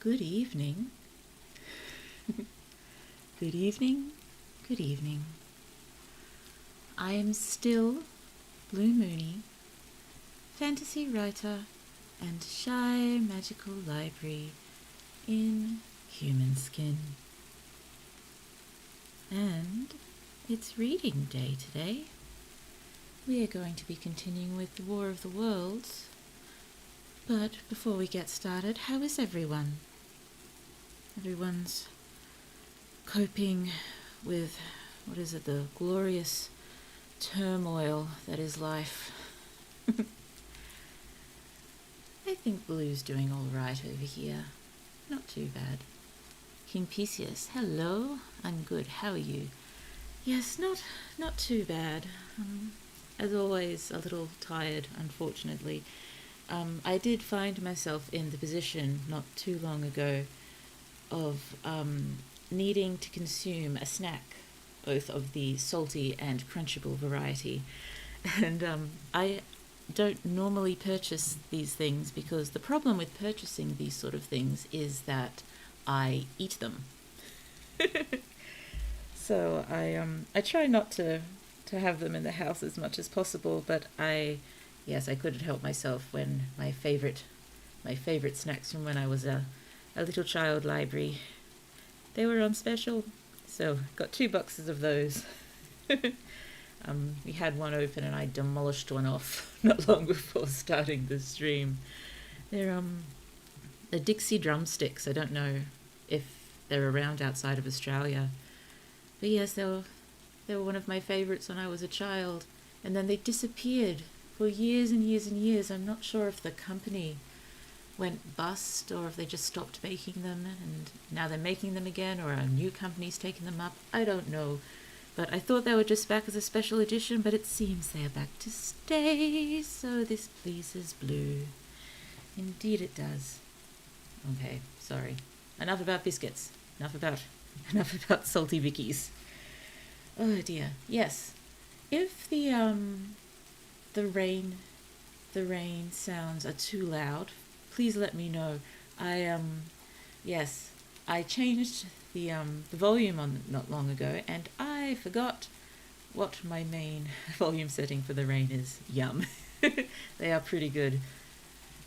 Good evening. Good evening. Good evening. I am still Blue Moony, fantasy writer and shy magical library in human skin. And it's reading day today. We are going to be continuing with the War of the Worlds. But before we get started, how is everyone? Everyone's coping with, the glorious turmoil that is life. I think Blue's doing all right over here. Not too bad. King Perseus, hello. I'm good. How are you? Yes, not too bad. As always, a little tired, unfortunately. I did find myself in the position not too long ago of needing to consume a snack, both of the salty and crunchable variety. And I don't normally purchase these things because the problem with purchasing these sort of things is that I eat them. So I try not to have them in the house as much as possible, but I couldn't help myself when my favorite snacks from when I was a little child library, they were on special, so got 2 boxes of those. We had one open and I demolished one off not long before starting the stream. They're the Dixie drumsticks. I don't know if they're around outside of Australia, but yes, they were one of my favorites when I was a child, and then they disappeared for years and years and years. I'm not sure if the company went bust or if they just stopped making them and now they're making them again, or a new company's taking them up. I don't know. But I thought they were just back as a special edition, but it seems they are back to stay, so this pleases Blue. Indeed it does. Okay, sorry. Enough about biscuits. Enough about salty Vickies. Oh dear. Yes. If the rain sounds are too loud, please let me know. I changed the volume on not long ago, and I forgot what my main volume setting for the rain is. Yum. They are pretty good.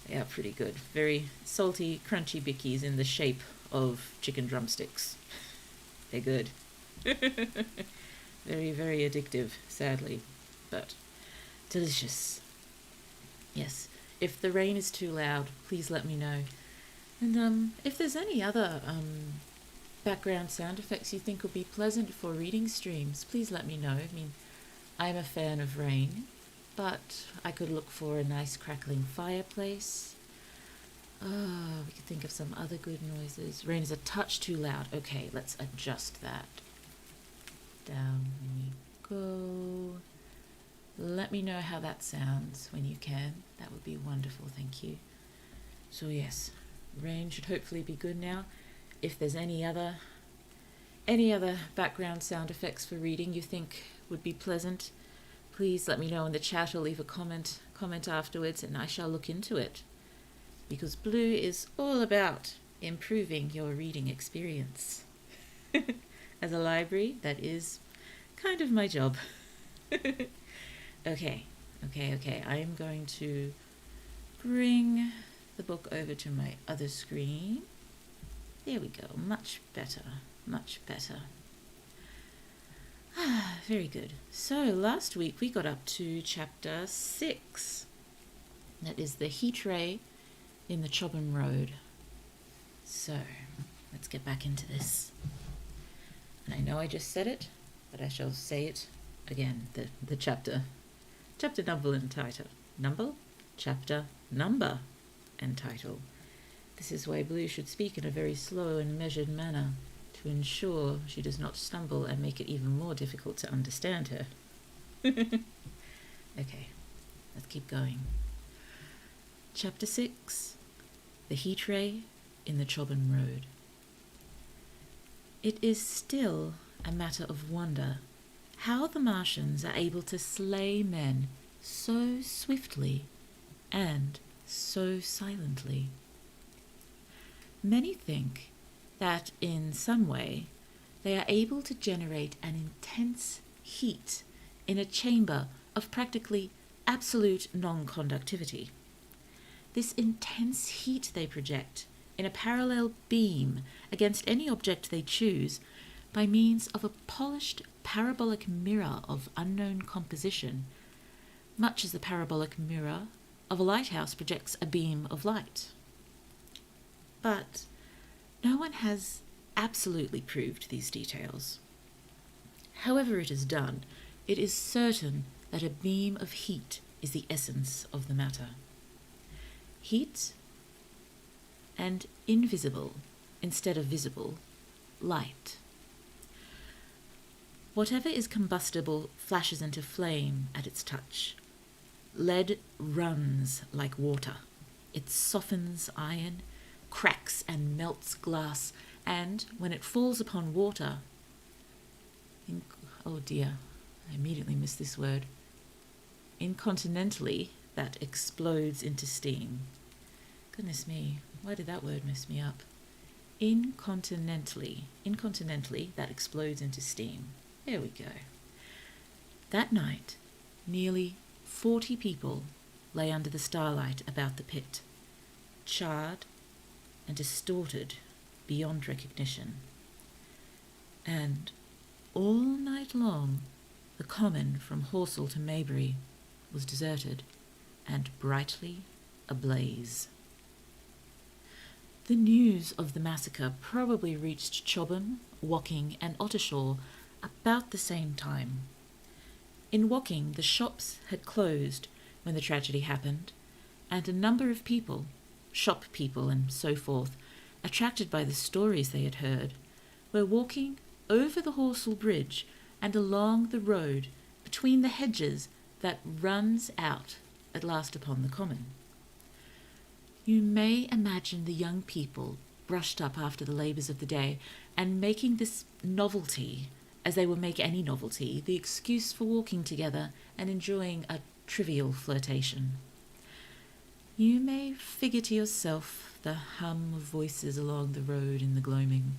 Very salty, crunchy bickies in the shape of chicken drumsticks. They're good. Very, very addictive, sadly, but delicious. Yes, if the rain is too loud, please let me know. And if there's any other background sound effects you think would be pleasant for reading streams, please let me know. I mean, I'm a fan of rain, but I could look for a nice crackling fireplace. We could think of some other good noises. Rain is a touch too loud. Okay, let's adjust that. Down we go. Let me know how that sounds when you can. That would be wonderful, thank you. So yes, rain should hopefully be good now. If there's any other background sound effects for reading you think would be pleasant, please let me know in the chat or leave a comment afterwards, and I shall look into it. Because Blue is all about improving your reading experience. As a library, that is kind of my job. Okay. I am going to bring the book over to my other screen. There we go. Much better. Very good. So last week we got up to chapter 6. That is the heat ray in the Chobham Road. So let's get back into this. And I know I just said it, but I shall say it again. The chapter number and title. Chapter number and title. This is why Blue should speak in a very slow and measured manner to ensure she does not stumble and make it even more difficult to understand her. Okay, let's keep going. Chapter 6. The heat ray in the Chobham Road. It is still a matter of wonder how the Martians are able to slay men so swiftly and so silently. Many think that in some way they are able to generate an intense heat in a chamber of practically absolute non-conductivity. This intense heat they project in a parallel beam against any object they choose by means of a polished parabolic mirror of unknown composition, much as the parabolic mirror of a lighthouse projects a beam of light. But no one has absolutely proved these details. However it is done, it is certain that a beam of heat is the essence of the matter. Heat and invisible, instead of visible, light. Whatever is combustible flashes into flame at its touch. Lead runs like water. It softens iron, cracks and melts glass, and when it falls upon water, oh dear, I immediately missed this word, incontinentally, that explodes into steam. Goodness me, why did that word mess me up? Incontinentally, that explodes into steam. There we go. That night, nearly 40 people lay under the starlight about the pit, charred and distorted beyond recognition. And all night long, the common from Horsell to Maybury was deserted and brightly ablaze. The news of the massacre probably reached Chobham, Woking and Ottershaw about the same time. In Woking, the shops had closed when the tragedy happened, and a number of people, shop people and so forth, attracted by the stories they had heard, were walking over the Horsell Bridge and along the road between the hedges that runs out at last upon the common. You may imagine the young people brushed up after the labours of the day and making this novelty, as they will make any novelty, the excuse for walking together and enjoying a trivial flirtation. You may figure to yourself the hum of voices along the road in the gloaming.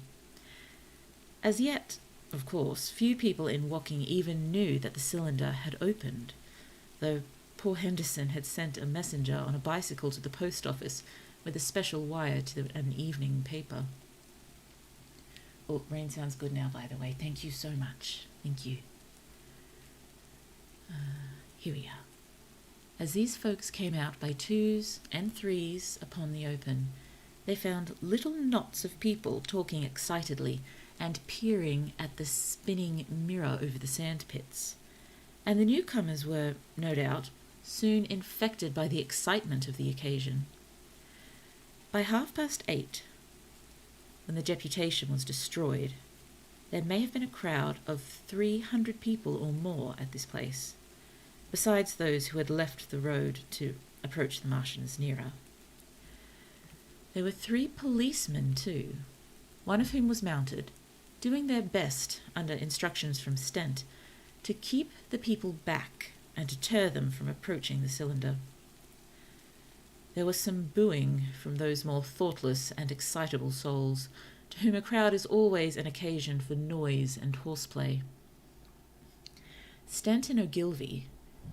As yet, of course, few people in Woking even knew that the cylinder had opened, though poor Henderson had sent a messenger on a bicycle to the post office with a special wire to an evening paper. Oh, rain sounds good now, by the way. Thank you so much. Thank you. Here we are. As these folks came out by twos and threes upon the open, they found little knots of people talking excitedly and peering at the spinning mirror over the sand pits. And the newcomers were, no doubt, soon infected by the excitement of the occasion. By 8:30, when the deputation was destroyed, there may have been a crowd of 300 people or more at this place, besides those who had left the road to approach the Martians nearer. There were 3 policemen too, one of whom was mounted, doing their best, under instructions from Stent, to keep the people back and deter them from approaching the cylinder. There was some booing from those more thoughtless and excitable souls, to whom a crowd is always an occasion for noise and horseplay. Stent and Ogilvy,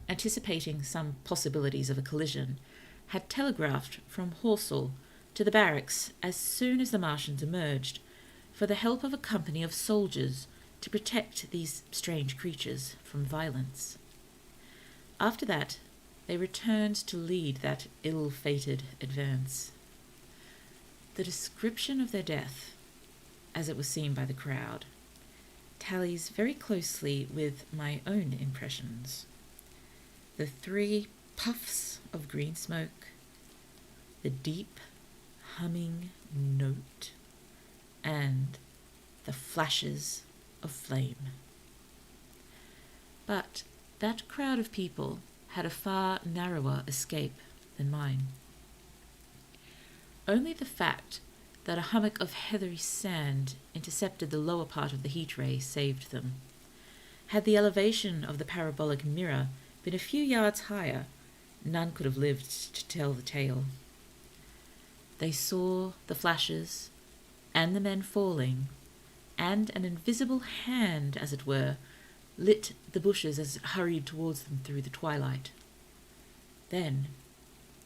anticipating some possibilities of a collision, had telegraphed from Horsell to the barracks as soon as the Martians emerged, for the help of a company of soldiers to protect these strange creatures from violence. After that, they returned to lead that ill-fated advance. The description of their death, as it was seen by the crowd, tallies very closely with my own impressions. The 3 puffs of green smoke, the deep humming note, and the flashes of flame. But that crowd of people had a far narrower escape than mine. Only the fact that a hummock of heathery sand intercepted the lower part of the heat ray saved them. Had the elevation of the parabolic mirror been a few yards higher, none could have lived to tell the tale. They saw the flashes, and the men falling, and an invisible hand, as it were, lit the bushes as it hurried towards them through the twilight. Then,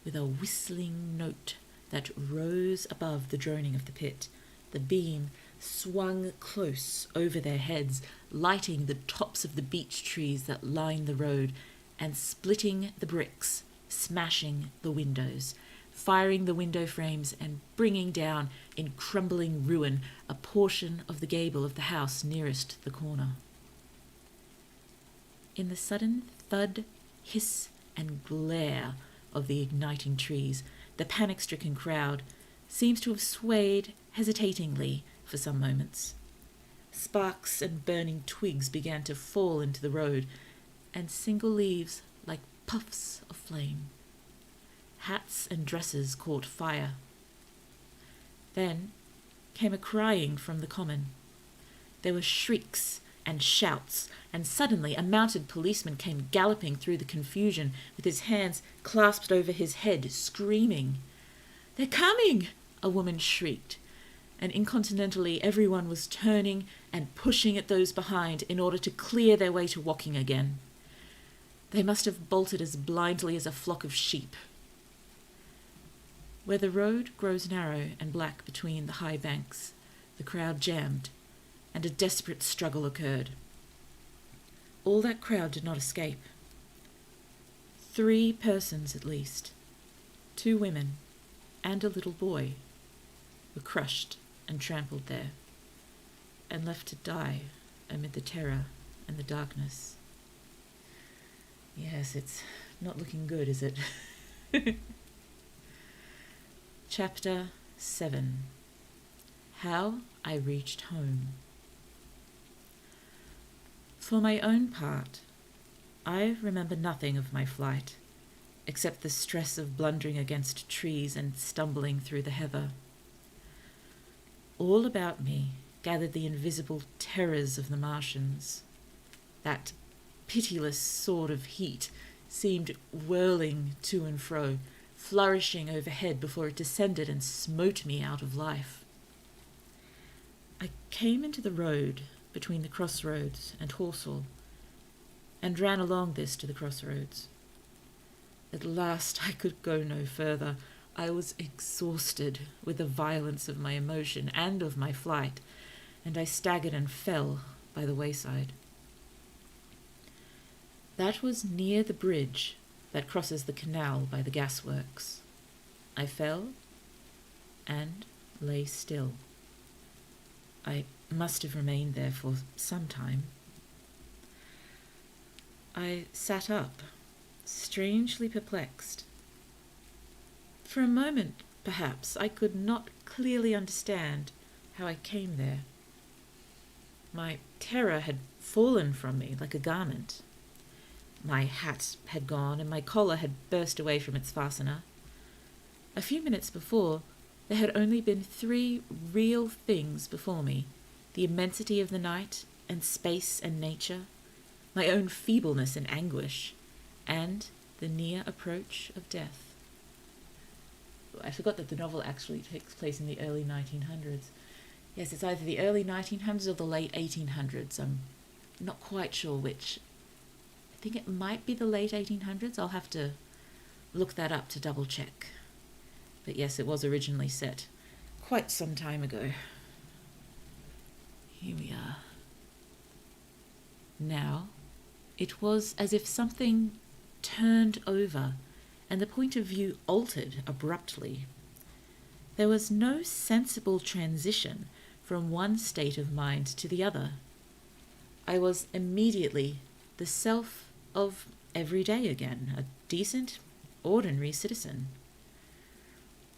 with a whistling note that rose above the droning of the pit, the beam swung close over their heads, lighting the tops of the beech trees that lined the road, and splitting the bricks, smashing the windows, firing the window frames, and bringing down in crumbling ruin a portion of the gable of the house nearest the corner. In the sudden thud, hiss, and glare of the igniting trees, the panic-stricken crowd seems to have swayed hesitatingly for some moments. Sparks and burning twigs began to fall into the road, and single leaves like puffs of flame. Hats and dresses caught fire. Then came a crying from the common. There were shrieks and shouts, and suddenly a mounted policeman came galloping through the confusion with his hands clasped over his head, screaming. "They're coming!" a woman shrieked, and incontinently everyone was turning and pushing at those behind in order to clear their way to Woking again. They must have bolted as blindly as a flock of sheep. Where the road grows narrow and black between the high banks, the crowd jammed, and a desperate struggle occurred. All that crowd did not escape. 3 persons at least, 2 women and a little boy, were crushed and trampled there, and left to die amid the terror and the darkness. Yes, it's not looking good, is it? Chapter 7. How I Reached Home. For my own part, I remember nothing of my flight, except the stress of blundering against trees and stumbling through the heather. All about me gathered the invisible terrors of the Martians. That pitiless sword of heat seemed whirling to and fro, flourishing overhead before it descended and smote me out of life. I came into the road between the crossroads and Horsell, and ran along this to the crossroads. At last I could go no further. I was exhausted with the violence of my emotion and of my flight, and I staggered and fell by the wayside. That was near the bridge that crosses the canal by the gasworks. I fell and lay still. I must have remained there for some time. I sat up, strangely perplexed. For a moment, perhaps, I could not clearly understand how I came there. My terror had fallen from me like a garment. My hat had gone, and my collar had burst away from its fastener. A few minutes before, there had only been 3 real things before me: the immensity of the night, and space and nature, my own feebleness and anguish, and the near approach of death. I forgot that the novel actually takes place in the early 1900s. Yes, it's either the early 1900s or the late 1800s. I'm not quite sure which. I think it might be the late 1800s. I'll have to look that up to double check. But yes, it was originally set quite some time ago. Here we are. Now, it was as if something turned over and the point of view altered abruptly. There was no sensible transition from one state of mind to the other. I was immediately the self of every day again, a decent, ordinary citizen.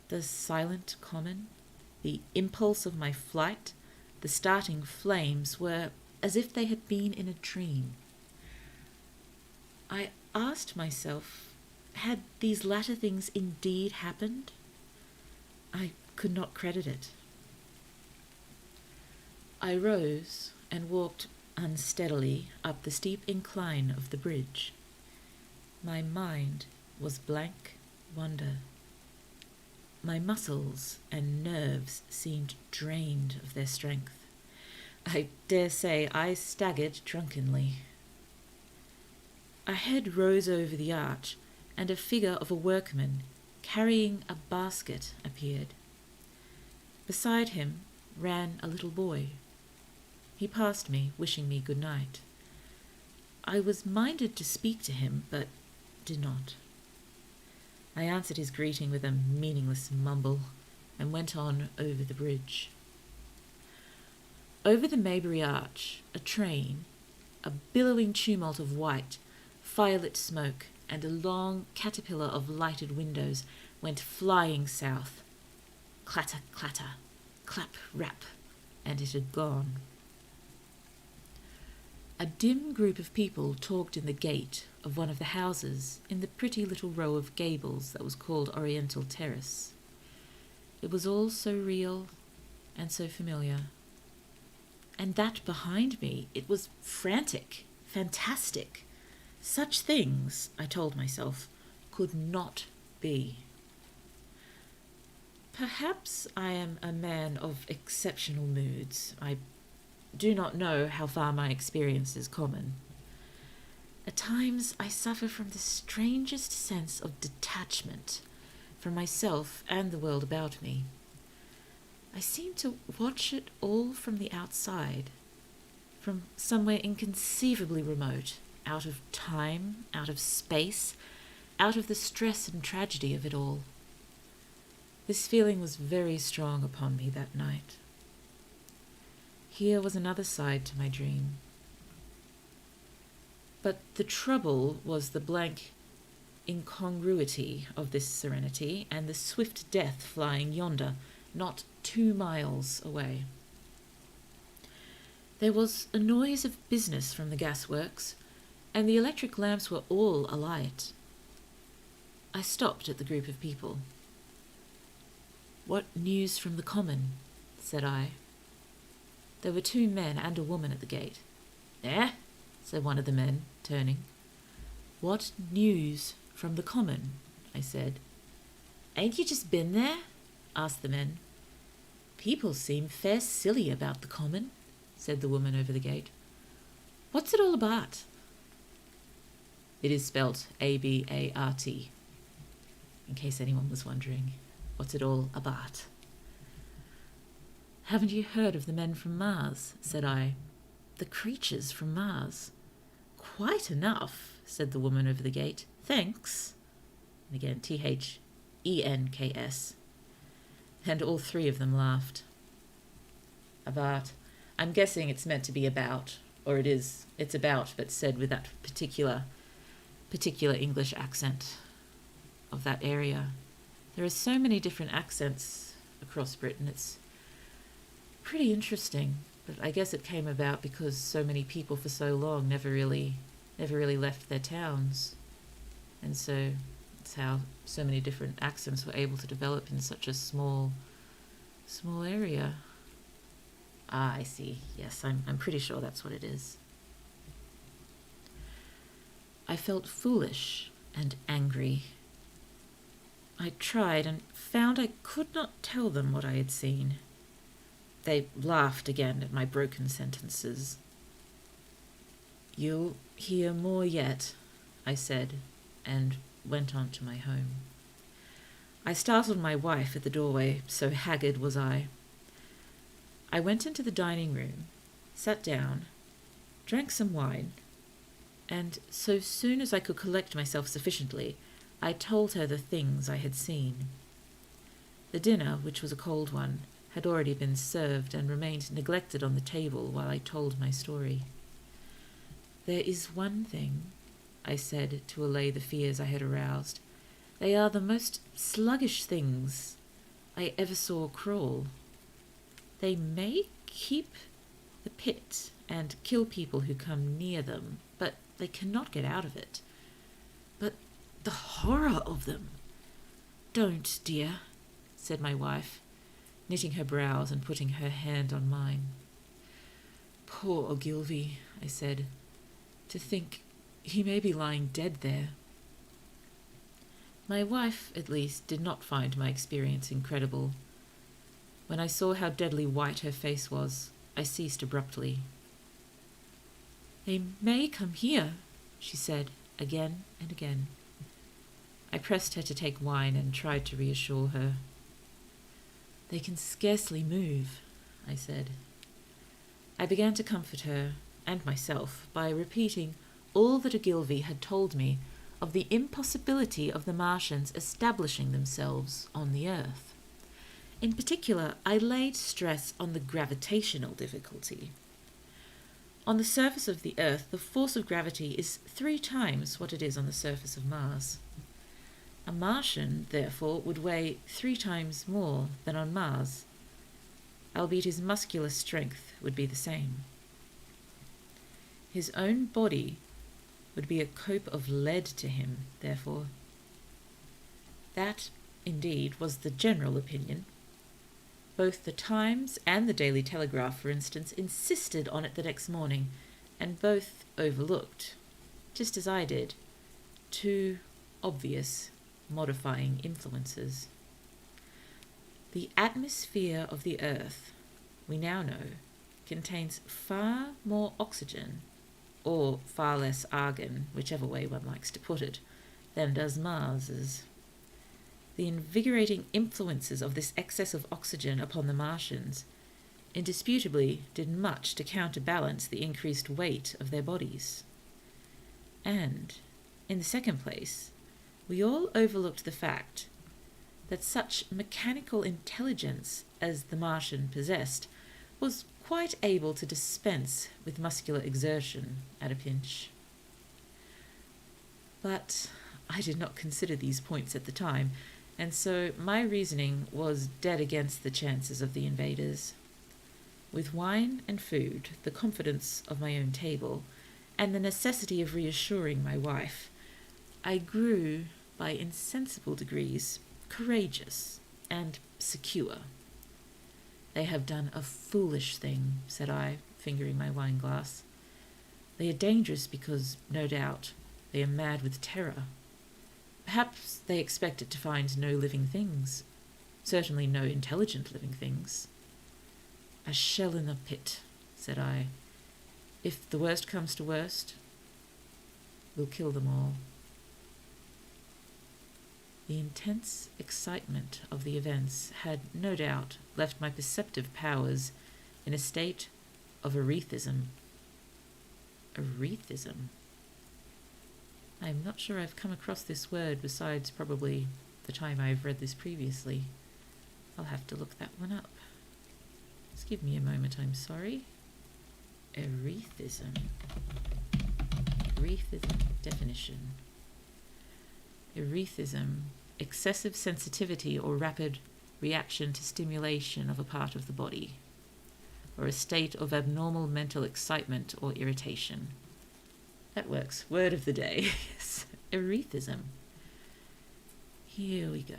The silent common, the impulse of my flight, the starting flames were as if they had been in a dream. I asked myself, had these latter things indeed happened? I could not credit it. I rose and walked unsteadily up the steep incline of the bridge. My mind was blank wonder. My muscles and nerves seemed drained of their strength. I dare say I staggered drunkenly. A head rose over the arch, and a figure of a workman carrying a basket appeared. Beside him ran a little boy. He passed me, wishing me good night. I was minded to speak to him, but did not. I answered his greeting with a meaningless mumble and went on over the bridge. Over the Maybury Arch, a train, a billowing tumult of white, firelit smoke, and a long caterpillar of lighted windows went flying south. Clatter, clatter, clap, rap, and it had gone. A dim group of people talked in the gate of one of the houses in the pretty little row of gables that was called Oriental Terrace. It was all so real and so familiar. And that behind me, it was frantic, fantastic. Such things, I told myself, could not be. Perhaps I am a man of exceptional moods. I do not know how far my experience is common. At times I suffer from the strangest sense of detachment from myself and the world about me. I seem to watch it all from the outside, from somewhere inconceivably remote, out of time, out of space, out of the stress and tragedy of it all. This feeling was very strong upon me that night. Here was another side to my dream. But the trouble was the blank incongruity of this serenity and the swift death flying yonder, not 2 miles away. There was a noise of business from the gasworks, and the electric lamps were all alight. I stopped at the group of people. "What news from the common?" said I. There were 2 men and a woman at the gate. "Eh?" said one of the men, turning. "What news from the common?" I said. "Ain't you just been there?" asked the men. "People seem fair silly about the common," said the woman over the gate. "What's it all about?" It is spelt A-B-A-R-T, in case anyone was wondering. What's it all about? "Haven't you heard of the men from Mars?" said I. "The creatures from Mars." "Quite enough," said the woman over the gate. "Thanks." And again, Thenks. And all 3 of them laughed. About. I'm guessing it's meant to be about, or it's about, but said with that particular English accent of that area. There are so many different accents across Britain. It's pretty interesting, but I guess it came about because so many people for so long never really left their towns, and so it's how so many different accents were able to develop in such a small area. Ah, I see. Yes, I'm pretty sure that's what it is. I felt foolish and angry. I tried and found I could not tell them what I had seen. They laughed again at my broken sentences. "You'll hear more yet," I said, and went on to my home. I startled my wife at the doorway, so haggard was I. I went into the dining room, sat down, drank some wine, and so soon as I could collect myself sufficiently, I told her the things I had seen. The dinner, which was a cold one, had already been served and remained neglected on the table while I told my story. "There is one thing," I said, to allay the fears I had aroused. "They are the most sluggish things I ever saw crawl. They may keep the pit and kill people who come near them, but they cannot get out of it. But the horror of them!" "Don't, dear," said my wife, knitting her brows and putting her hand on mine. "Poor Ogilvy," I said. "To think he may be lying dead there." My wife, at least, did not find my experience incredible. When I saw how deadly white her face was, I ceased abruptly. "They may come here," she said, again and again. I pressed her to take wine and tried to reassure her. "They can scarcely move," I said. I began to comfort her, and myself, by repeating all that Ogilvy had told me of the impossibility of the Martians establishing themselves on the Earth. In particular, I laid stress on the gravitational difficulty. On the surface of the Earth, the force of gravity is 3 times what it is on the surface of Mars. A Martian, therefore, would weigh 3 times more than on Mars, albeit his muscular strength would be the same. His own body would be a cope of lead to him, therefore. That, indeed, was the general opinion. Both the Times and the Daily Telegraph, for instance, insisted on it the next morning, and both overlooked, just as I did, 2 obvious modifying influences. The atmosphere of the Earth, we now know, contains far more oxygen, or far less argon, whichever way one likes to put it, than does Mars's. The invigorating influences of this excess of oxygen upon the Martians indisputably did much to counterbalance the increased weight of their bodies. And, in the second place, we all overlooked the fact that such mechanical intelligence as the Martian possessed was quite able to dispense with muscular exertion at a pinch. But I did not consider these points at the time, and so my reasoning was dead against the chances of the invaders. With wine and food, the confidence of my own table, and the necessity of reassuring my wife, I grew, by insensible degrees, courageous and secure. "They have done a foolish thing," said I, fingering my wine glass. "They are dangerous because, no doubt, they are mad with terror. Perhaps they expected to find no living things, certainly no intelligent living things." "A shell in the pit," said I. "If the worst comes to worst, we'll kill them all." The intense excitement of the events had, no doubt, left my perceptive powers in a state of erethism. Erethism? I am not sure I've come across this word besides probably the time I've read this previously. I'll have to look that one up. Just give me a moment, I'm sorry. Erethism. Erethism definition. Erethism, excessive sensitivity or rapid reaction to stimulation of a part of the body, or a state of abnormal mental excitement or irritation. That works. Word of the day. Yes, erethism. Here we go.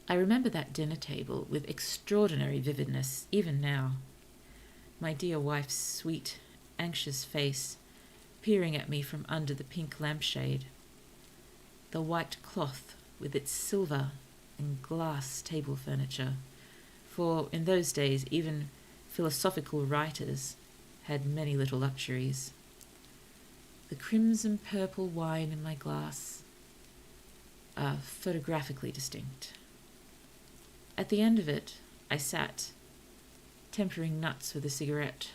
I remember that dinner table with extraordinary vividness, even now. My dear wife's sweet, anxious face peering at me from under the pink lampshade. The white cloth with its silver and glass table furniture, for in those days even philosophical writers had many little luxuries. The crimson purple wine in my glass are photographically distinct. At the end of it, I sat, tempering nuts with a cigarette,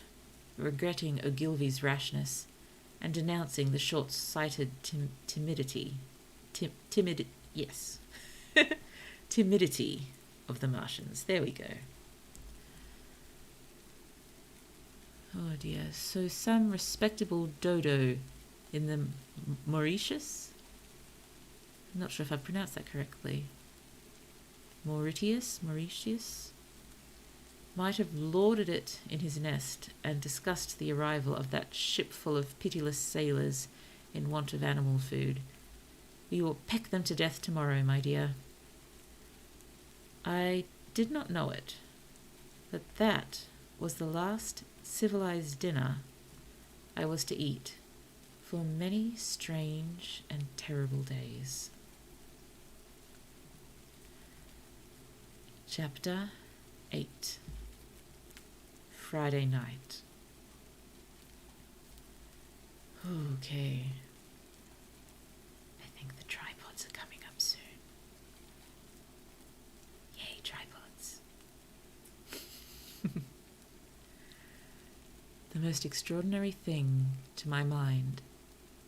regretting Ogilvy's rashness, and denouncing the short-sighted timidity of the Martians. There we go. Oh dear. So some respectable dodo in the Mauritius? I'm not sure if I pronounced that correctly. Mauritius might have lauded it in his nest and discussed the arrival of that ship full of pitiless sailors in want of animal food. We will peck them to death tomorrow, my dear. I did not know it, but that was the last civilized dinner I was to eat for many strange and terrible days. Chapter 8. Friday night. Okay. I think the tripods are coming up soon. Yay, tripods. The most extraordinary thing, to my mind,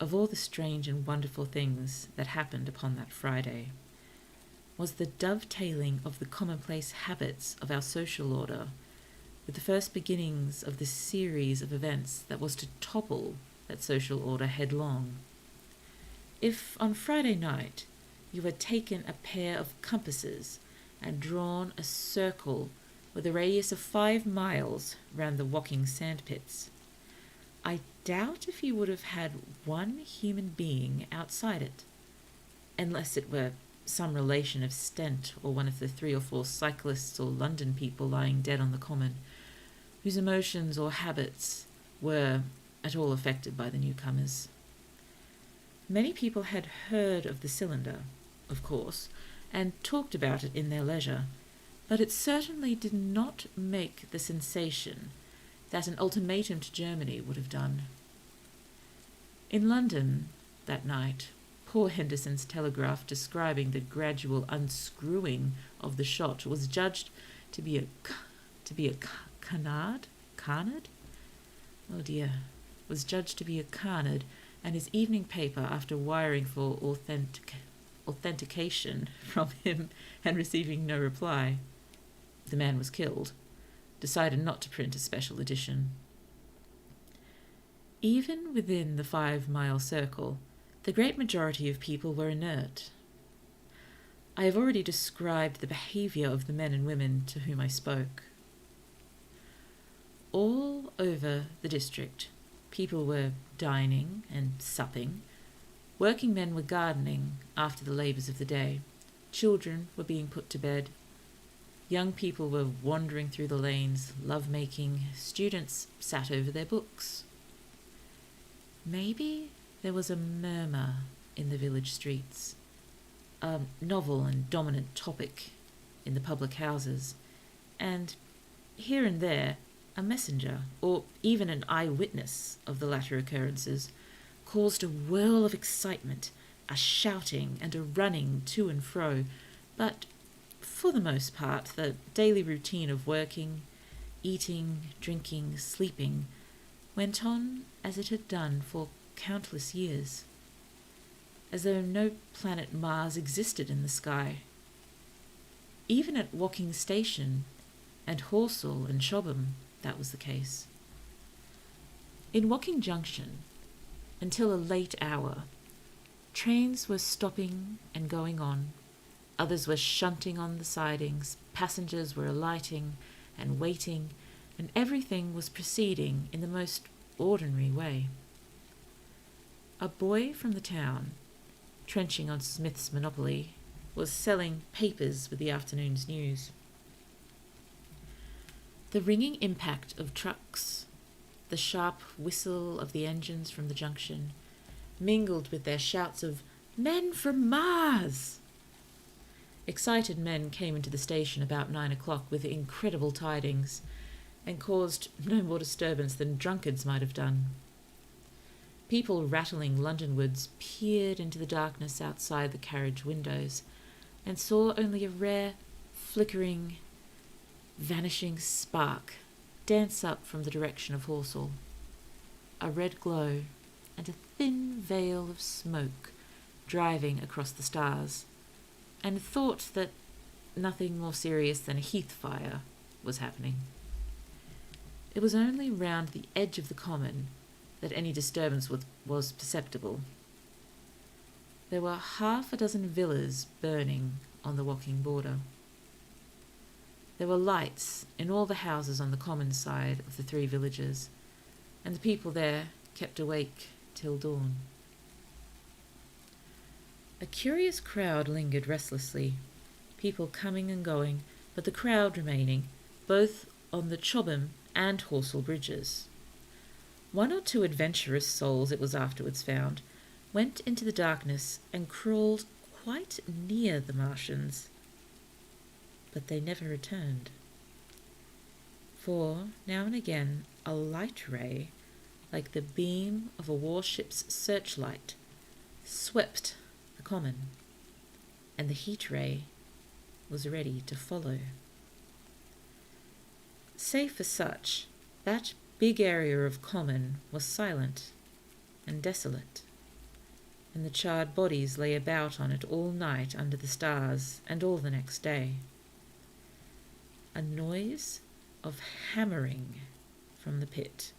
of all the strange and wonderful things that happened upon that Friday, was the dovetailing of the commonplace habits of our social order with the first beginnings of this series of events that was to topple that social order headlong. If on Friday night you had taken a pair of compasses and drawn a circle with a radius of 5 miles round the Woking sandpits, I doubt if you would have had one human being outside it, unless it were some relation of Stent or one of the 3 or 4 cyclists or London people lying dead on the common, whose emotions or habits were at all affected by the newcomers. Many people had heard of the cylinder, of course, and talked about it in their leisure, but it certainly did not make the sensation that an ultimatum to Germany would have done. In London that night, poor Henderson's telegraph describing the gradual unscrewing of the shot was judged to be a carnage? Oh dear. Was judged to be a carnage, and his evening paper, after wiring for authentication from him and receiving no reply, the man was killed, decided not to print a special edition. Even within the 5-mile circle, the great majority of people were inert. I have already described the behaviour of the men and women to whom I spoke. All over the district, people were dining and supping. Working men were gardening after the labours of the day. Children were being put to bed. Young people were wandering through the lanes, love-making. Students sat over their books. Maybe there was a murmur in the village streets, a novel and dominant topic in the public houses, and here and there a messenger, or even an eyewitness of the latter occurrences, caused a whirl of excitement, a shouting and a running to and fro, but for the most part the daily routine of working, eating, drinking, sleeping went on as it had done for countless years, as though no planet Mars existed in the sky. Even at Woking Station and Horsell and Chobham, that was the case. In Woking Junction, until a late hour, trains were stopping and going on, others were shunting on the sidings, passengers were alighting and waiting, and everything was proceeding in the most ordinary way. A boy from the town, trenching on Smith's Monopoly, was selling papers with the afternoon's news. The ringing impact of trucks, the sharp whistle of the engines from the junction, mingled with their shouts of "Men from Mars!" Excited men came into the station about 9 o'clock with incredible tidings, and caused no more disturbance than drunkards might have done. People rattling Londonwards peered into the darkness outside the carriage windows, and saw only a rare, flickering, vanishing spark dance up from the direction of Horsell, a red glow and a thin veil of smoke driving across the stars, and thought that nothing more serious than a heath fire was happening. It was only round the edge of the common that any disturbance was perceptible. There were 6 villas burning on the Woking border. There were lights in all the houses on the common side of the 3 villages, and the people there kept awake till dawn. A curious crowd lingered restlessly, people coming and going, but the crowd remaining, both on the Chobham and Horsell bridges. One or two adventurous souls, it was afterwards found, went into the darkness and crawled quite near the Martians, but they never returned. For now and again a light ray, like the beam of a warship's searchlight, swept the common, and the heat ray was ready to follow. Save for such, that big area of common was silent and desolate, and the charred bodies lay about on it all night under the stars and all the next day. A noise of hammering from the pit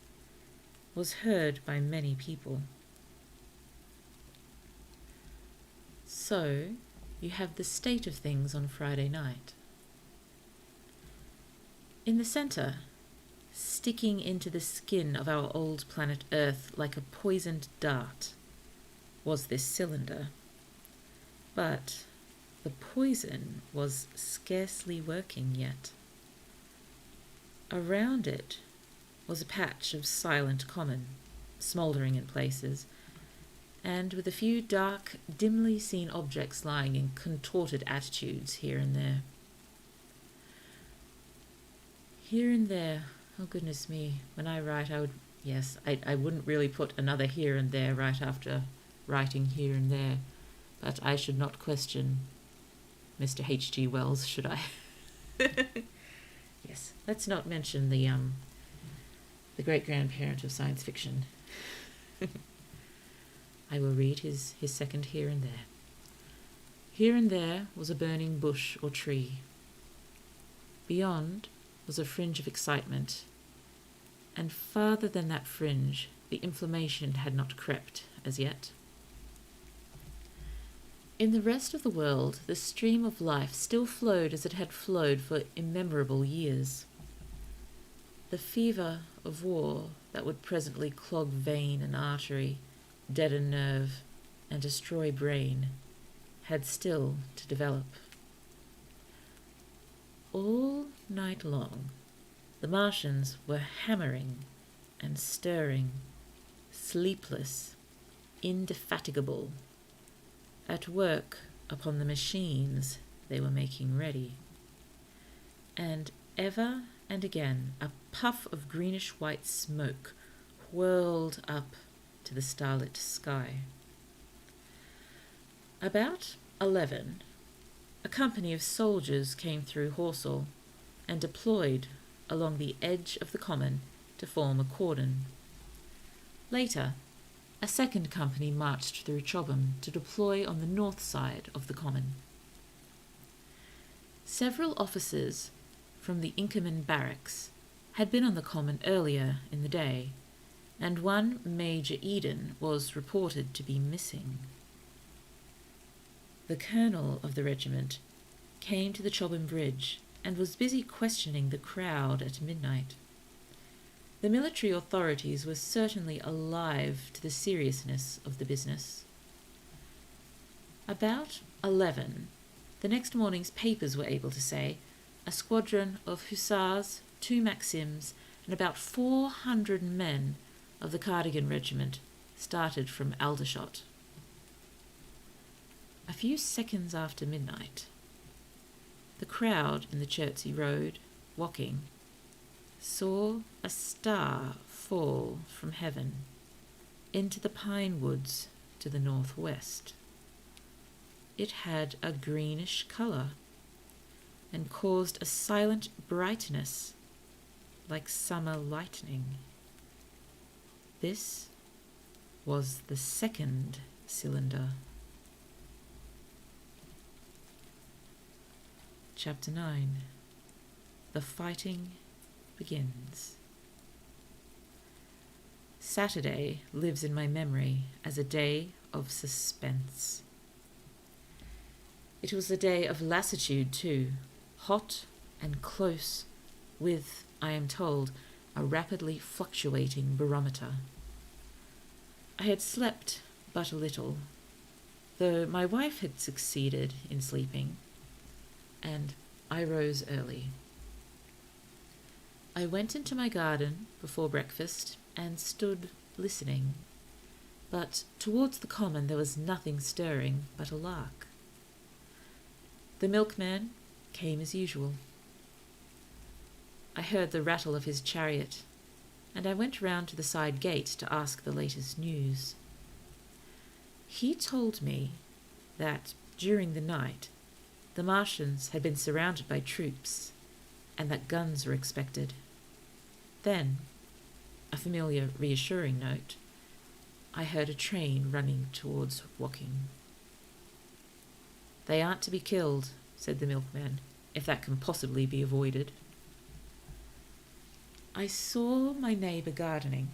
was heard by many people. So you have the state of things on Friday night. In the centre, sticking into the skin of our old planet Earth like a poisoned dart, was this cylinder. But the poison was scarcely working yet. Around it was a patch of silent common, smouldering in places, and with a few dark, dimly seen objects lying in contorted attitudes here and there. Here and there, oh goodness me, when I write I wouldn't really put another here and there right after writing here and there, but I should not question Mr. H.G. Wells, should I? Yes, let's not mention the great-grandparent of science fiction. I will read his second here and there. Here and there was a burning bush or tree. Beyond was a fringe of excitement, and farther than that fringe the inflammation had not crept as yet. In the rest of the world, the stream of life still flowed as it had flowed for immemorable years. The fever of war that would presently clog vein and artery, deaden nerve, and destroy brain had still to develop. All night long, the Martians were hammering and stirring, sleepless, indefatigable, at work upon the machines they were making ready. And ever and again a puff of greenish-white smoke whirled up to the starlit sky. About 11, a company of soldiers came through Horsell and deployed along the edge of the common to form a cordon. Later, a second company marched through Chobham to deploy on the north side of the common. Several officers from the Inkerman barracks had been on the common earlier in the day, and one Major Eden was reported to be missing. The colonel of the regiment came to the Chobham Bridge and was busy questioning the crowd at midnight. The military authorities were certainly alive to the seriousness of the business. About 11, the next morning's papers were able to say, a squadron of hussars, 2 Maxims, and about 400 men of the Cardigan Regiment started from Aldershot. A few seconds after midnight, the crowd in the Chertsey Road, walking, saw a star fall from heaven into the pine woods to the northwest. It had a greenish colour and caused a silent brightness like summer lightning. This was the second cylinder. Chapter 9. The Fighting Begins. Saturday lives in my memory as a day of suspense. It was a day of lassitude too, hot and close, with, I am told, a rapidly fluctuating barometer. I had slept but a little, though my wife had succeeded in sleeping, and I rose early. I went into my garden before breakfast and stood listening, but towards the common there was nothing stirring but a lark. The milkman came as usual. I heard the rattle of his chariot, and I went round to the side gate to ask the latest news. He told me that, during the night, the Martians had been surrounded by troops, and that guns were expected. Then, a familiar reassuring note, I heard a train running towards Woking. "They aren't to be killed," said the milkman, "if that can possibly be avoided." I saw my neighbour gardening,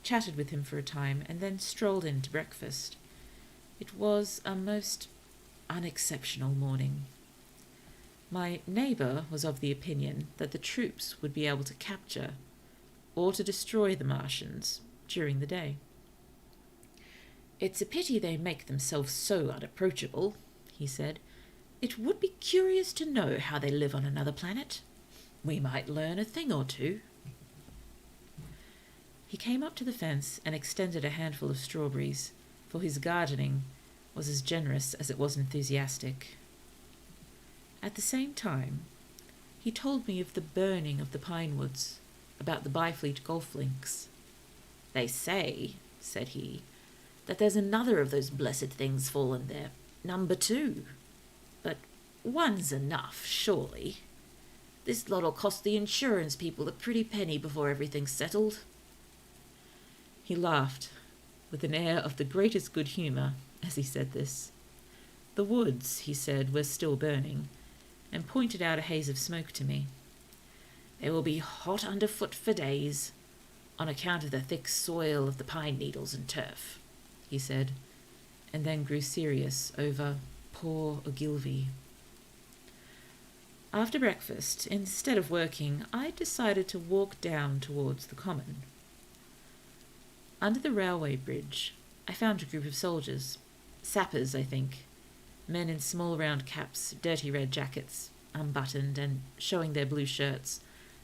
chatted with him for a time, and then strolled in to breakfast. It was a most unexceptional morning. My neighbour was of the opinion that the troops would be able to capture or to destroy the Martians during the day. "It's a pity they make themselves so unapproachable," he said. "It would be curious to know how they live on another planet. We might learn a thing or two." He came up to the fence and extended a handful of strawberries, for his gardening was as generous as it was enthusiastic. At the same time, he told me of the burning of the pine woods, about the Byfleet golf links. "They say," said he, "that there's another of those blessed things fallen there, number 2. But one's enough, surely. This lot'll cost the insurance people a pretty penny before everything's settled." He laughed, with an air of the greatest good humour, as he said this. The woods, he said, were still burning, and pointed out a haze of smoke to me. "They will be hot underfoot for days, on account of the thick soil of the pine needles and turf," he said, and then grew serious over poor Ogilvy. After breakfast, instead of working, I decided to walk down towards the common. Under the railway bridge, I found a group of soldiers, sappers, I think, men in small round caps, dirty red jackets, unbuttoned and showing their blue shirts,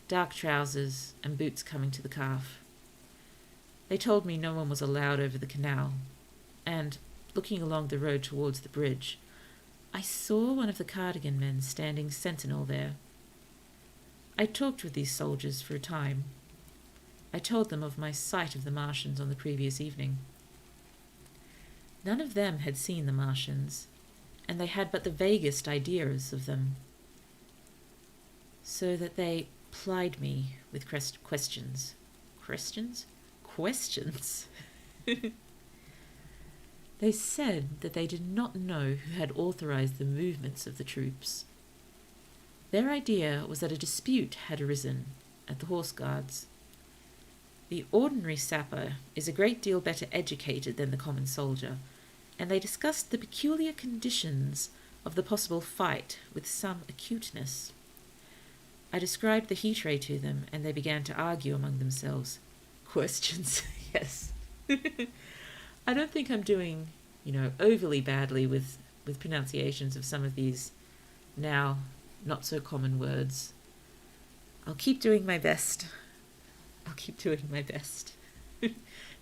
dark trousers and boots coming to the calf. They told me no one was allowed over the canal, and, looking along the road towards the bridge, I saw one of the cardigan men standing sentinel there. I talked with these soldiers for a time. I told them of my sight of the Martians on the previous evening. None of them had seen the Martians, and they had but the vaguest ideas of them, so that they plied me with questions. Questions? Questions? They said that they did not know who had authorized the movements of the troops. Their idea was that a dispute had arisen at the Horse Guards. The ordinary sapper is a great deal better educated than the common soldier, and they discussed the peculiar conditions of the possible fight with some acuteness. I described the heat ray to them, and they began to argue among themselves. Questions, yes. I don't think I'm doing, overly badly with pronunciations of some of these now not so common words. I'll keep doing my best.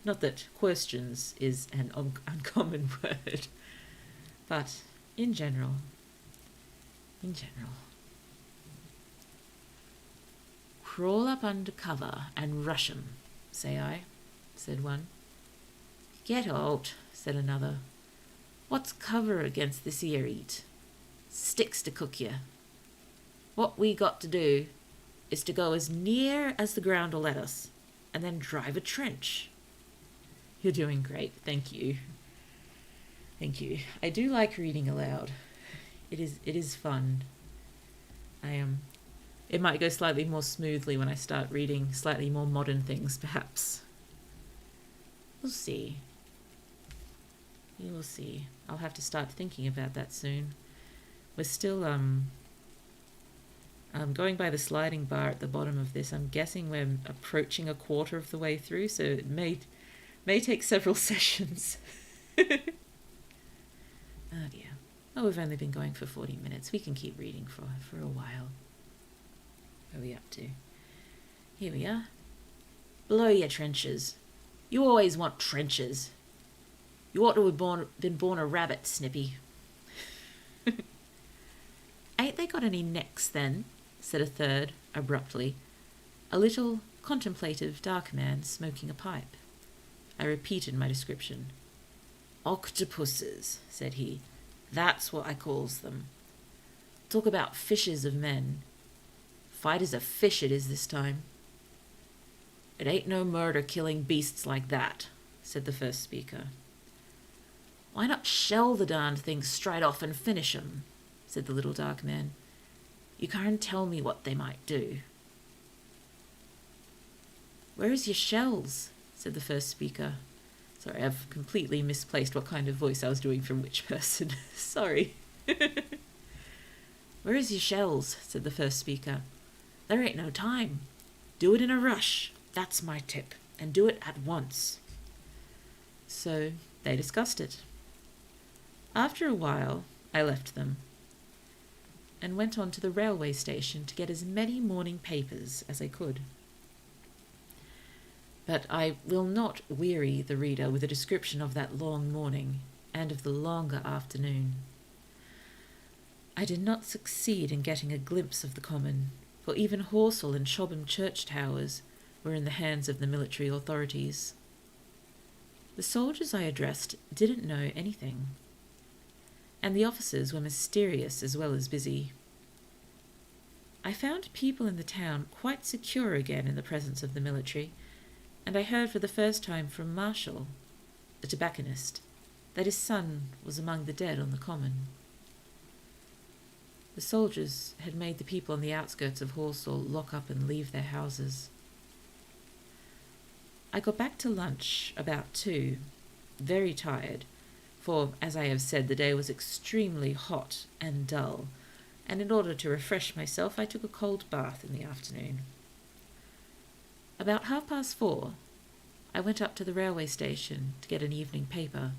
Not that questions is an uncommon word, but in general. "Crawl up under cover and rush 'em, say I," said one. "Get out," said another. "What's cover against this here heat? Sticks to cook you. What we got to do is to go as near as the ground will let us, and then drive a trench." You're doing great, thank you. Thank you. I do like reading aloud. It is fun. It might go slightly more smoothly when I start reading slightly more modern things, perhaps. We'll see. You will see. I'll have to start thinking about that soon. We're still going by the sliding bar at the bottom of this. I'm guessing we're approaching a quarter of the way through, so it may take several sessions. Oh dear. Oh, we've only been going for 40 minutes. We can keep reading for a while. What are we up to? Here we are. Below your trenches. You always want trenches. You ought to have been born a rabbit, Snippy. Ain't they got any necks, then? Said a third, abruptly. A little, contemplative, dark man smoking a pipe. I repeated my description. Octopuses, said he. That's what I calls them. Talk about fishes of men. Fight as a fish it is this time. It ain't no murder killing beasts like that, said the first speaker. Why not shell the darned things straight off and finish 'em, said the little dark man. You can't tell me what they might do. Where is your shells, said the first speaker. Sorry, I've completely misplaced what kind of voice I was doing from which person. Sorry. Where is your shells, said the first speaker. There ain't no time. Do it in a rush. That's my tip. And do it at once. So they discussed it. After a while, I left them and went on to the railway station to get as many morning papers as I could. But I will not weary the reader with a description of that long morning and of the longer afternoon. I did not succeed in getting a glimpse of the common, for even Horsell and Chobham church towers were in the hands of the military authorities. The soldiers I addressed didn't know anything, and the officers were mysterious as well as busy. I found people in the town quite secure again in the presence of the military, and I heard for the first time from Marshall, the tobacconist, that his son was among the dead on the common. The soldiers had made the people on the outskirts of Horsell lock up and leave their houses. I got back to lunch about 2, very tired, for, as I have said, the day was extremely hot and dull, and in order to refresh myself I took a cold bath in the afternoon. About 4:30, I went up to the railway station to get an evening paper,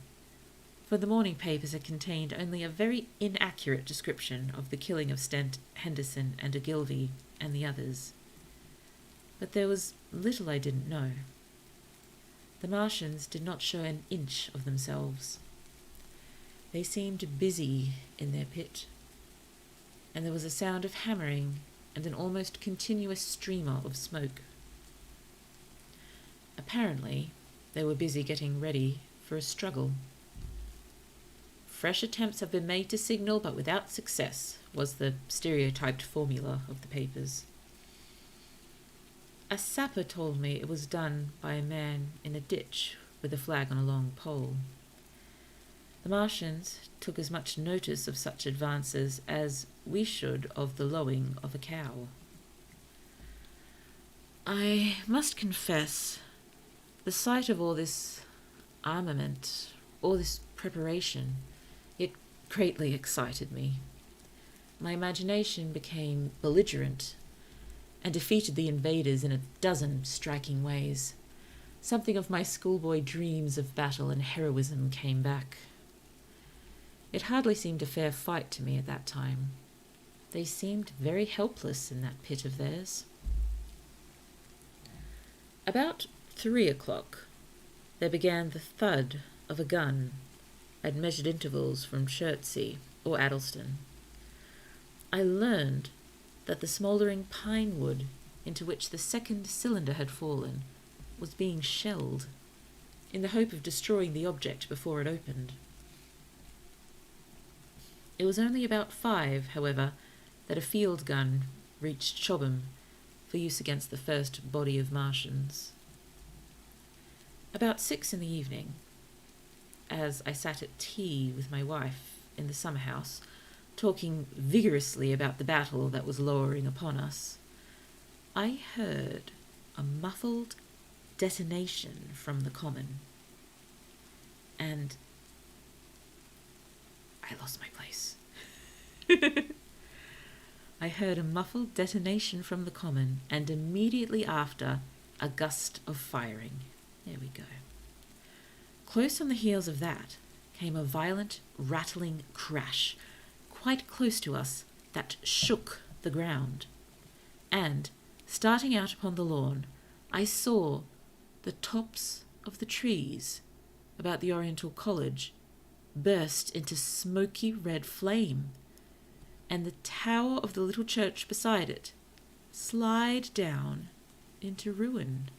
for the morning papers had contained only a very inaccurate description of the killing of Stent, Henderson and Ogilvy and the others. But there was little I didn't know. The Martians did not show an inch of themselves. They seemed busy in their pit, and there was a sound of hammering and an almost continuous streamer of smoke. Apparently, they were busy getting ready for a struggle. Fresh attempts have been made to signal, but without success, was the stereotyped formula of the papers. A sapper told me it was done by a man in a ditch with a flag on a long pole. The Martians took as much notice of such advances as we should of the lowing of a cow. I must confess, the sight of all this armament, all this preparation, it greatly excited me. My imagination became belligerent and defeated the invaders in a dozen striking ways. Something of my schoolboy dreams of battle and heroism came back. It hardly seemed a fair fight to me at that time. They seemed very helpless in that pit of theirs. About 3:00, there began the thud of a gun at measured intervals from Chertsey or Addleston. I learned that the smouldering pine wood into which the second cylinder had fallen was being shelled, in the hope of destroying the object before it opened. It was only about 5, however, that a field gun reached Chobham for use against the first body of Martians. About 6 in the evening, as I sat at tea with my wife in the summer house, talking vigorously about the battle that was lowering upon us, I heard a muffled detonation from the common, and I lost my place. I heard a muffled detonation from the common, and immediately after, a gust of firing. There we go. Close on the heels of that came a violent, rattling crash, quite close to us, that shook the ground. And, starting out upon the lawn, I saw the tops of the trees about the Oriental College burst into smoky red flame, and the tower of the little church beside it slide down into ruin.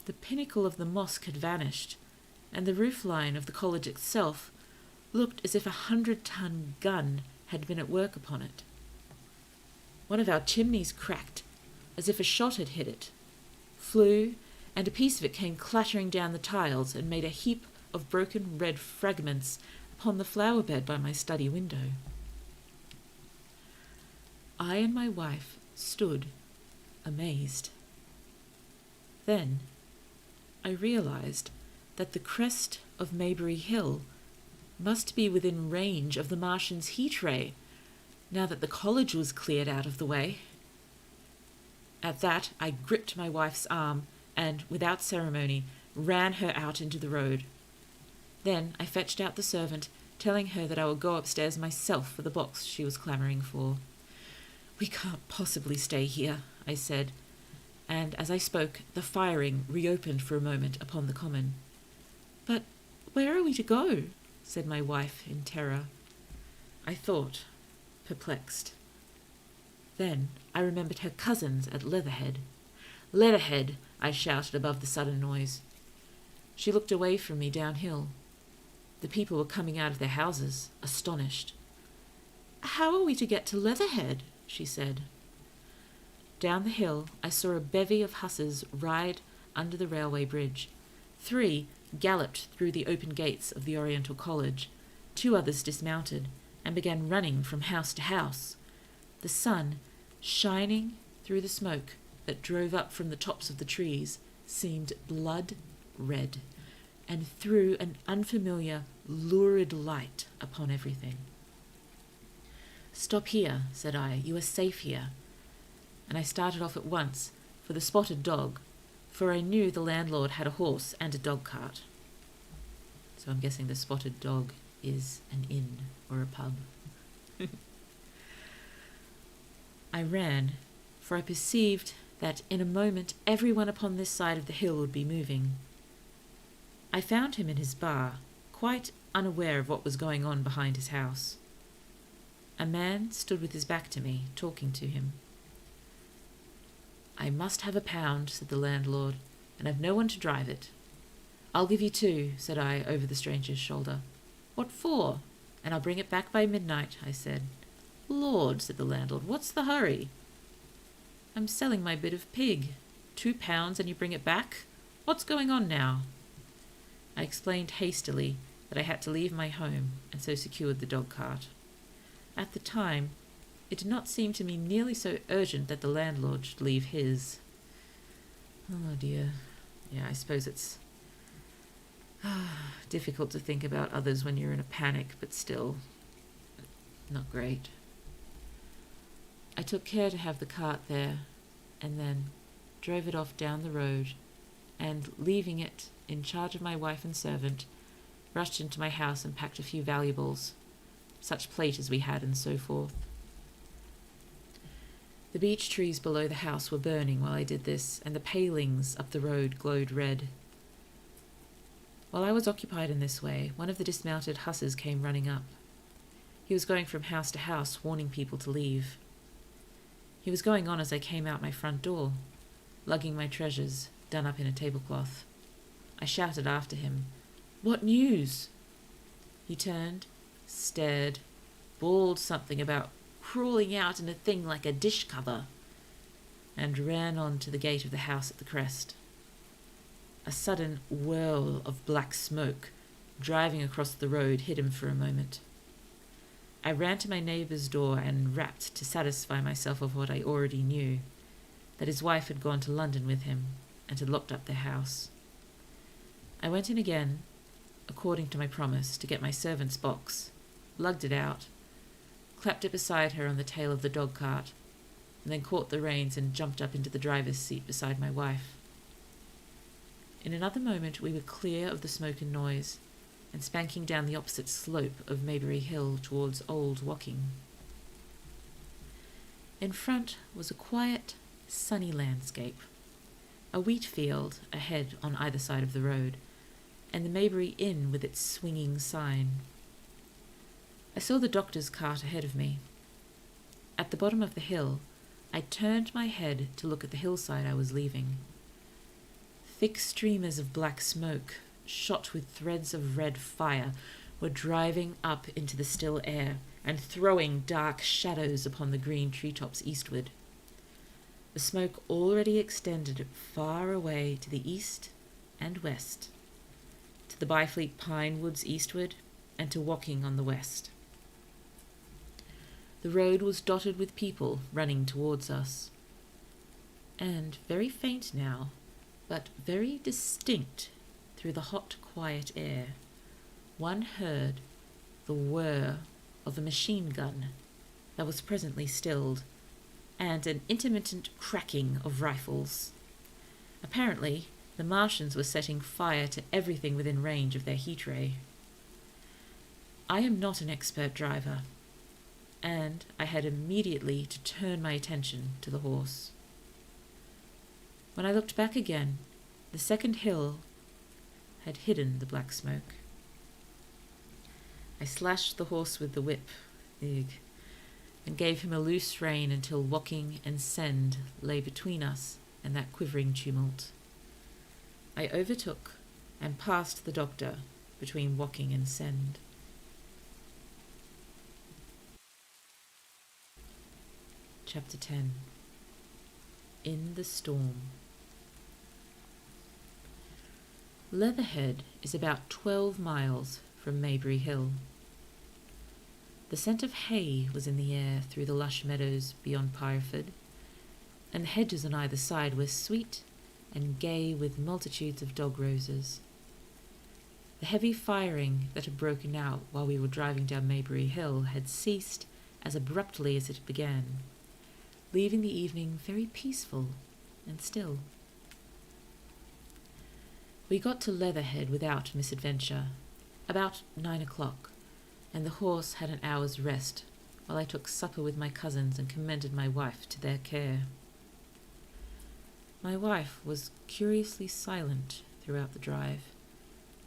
The pinnacle of the mosque had vanished, and the roofline of the college itself looked as if 100-ton gun had been at work upon it. One of our chimneys cracked, as if a shot had hit it, flew, and a piece of it came clattering down the tiles and made a heap of broken red fragments upon the flower bed by my study window. I and my wife stood amazed. Then I realized that the crest of Maybury Hill must be within range of the Martians' heat ray, now that the college was cleared out of the way. At that, I gripped my wife's arm and, without ceremony, ran her out into the road. Then I fetched out the servant, telling her that I would go upstairs myself for the box she was clamouring for. "We can't possibly stay here," I said, and as I spoke, the firing reopened for a moment upon the common. "But where are we to go?" said my wife in terror. I thought, perplexed. Then I remembered her cousins at Leatherhead. "Leatherhead!" I shouted above the sudden noise. She looked away from me downhill. The people were coming out of their houses, astonished. "How are we to get to Leatherhead?" she said. Down the hill I saw a bevy of hussars ride under the railway bridge. 3 galloped through the open gates of the Oriental College. 2 others dismounted and began running from house to house. The sun, shining through the smoke that drove up from the tops of the trees, seemed blood red, and threw an unfamiliar, lurid light upon everything. "Stop here," said I. "You are safe here." And I started off at once for the Spotted Dog, for I knew the landlord had a horse and a dog cart. So I'm guessing the Spotted Dog is an inn or a pub. I ran, for I perceived that in a moment everyone upon this side of the hill would be moving. I found him in his bar, quite unaware of what was going on behind his house. A man stood with his back to me, talking to him. "I must have £1," said the landlord, "and I've no one to drive it." "I'll give you 2, said I over the stranger's shoulder. "What for?" "And I'll bring it back by midnight," I said. "Lord," said the landlord, "what's the hurry?" "I'm selling my bit of pig. £2 and you bring it back? What's going on now?" I explained hastily that I had to leave my home, and so secured the dog cart. At the time, it did not seem to me nearly so urgent that the landlord should leave his. Oh dear. Yeah, I suppose it's difficult to think about others when you're in a panic, but still, not great. I took care to have the cart there, and then drove it off down the road, and, leaving it in charge of my wife and servant, rushed into my house and packed a few valuables, such plate as we had and so forth. The beech trees below the house were burning while I did this, and the palings up the road glowed red. While I was occupied in this way, one of the dismounted hussars came running up. He was going from house to house, warning people to leave. He was going on as I came out my front door, lugging my treasures, done up in a tablecloth. I shouted after him, "What news?" He turned, stared, bawled something about crawling out in a thing like a dish cover, and ran on to the gate of the house at the crest. A sudden whirl of black smoke driving across the road hid him for a moment. I ran to my neighbour's door and rapped to satisfy myself of what I already knew, that his wife had gone to London with him and had locked up their house. I went in again, according to my promise, to get my servant's box, lugged it out, clapped it beside her on the tail of the dog-cart, and then caught the reins and jumped up into the driver's seat beside my wife. In another moment we were clear of the smoke and noise, and spanking down the opposite slope of Maybury Hill towards Old Woking. In front was a quiet, sunny landscape. a wheat field ahead on either side of the road, and the Maybury Inn with its swinging sign. I saw the doctor's cart ahead of me. At the bottom of the hill, I turned my head to look at the hillside I was leaving. Thick streamers of black smoke, shot with threads of red fire, were driving up into the still air and throwing dark shadows upon the green treetops eastward. The smoke already extended far away to the east and west, to the Byfleet pine woods eastward, and to Woking on the west. The road was dotted with people running towards us, and very faint now, but very distinct through the hot, quiet air, one heard the whir of a machine gun that was presently stilled, and an intermittent cracking of rifles. Apparently, the Martians were setting fire to everything within range of their heat ray. I am not an expert driver, and I had immediately to turn my attention to the horse. When I looked back again, the second hill had hidden the black smoke. I slashed the horse with the whip, and gave him a loose rein until Woking and Send lay between us and that quivering tumult. I overtook and passed the doctor between Woking and Send. Chapter 10. In the Storm. Leatherhead is about 12 miles from Maybury Hill. The scent of hay was in the air through the lush meadows beyond Pireford, and the hedges on either side were sweet and gay with multitudes of dog roses. The heavy firing that had broken out while we were driving down Maybury Hill had ceased as abruptly as it began, leaving the evening very peaceful and still. We got to Leatherhead without misadventure, about 9 o'clock, and the horse had an hour's rest while I took supper with my cousins and commended my wife to their care. My wife was curiously silent throughout the drive,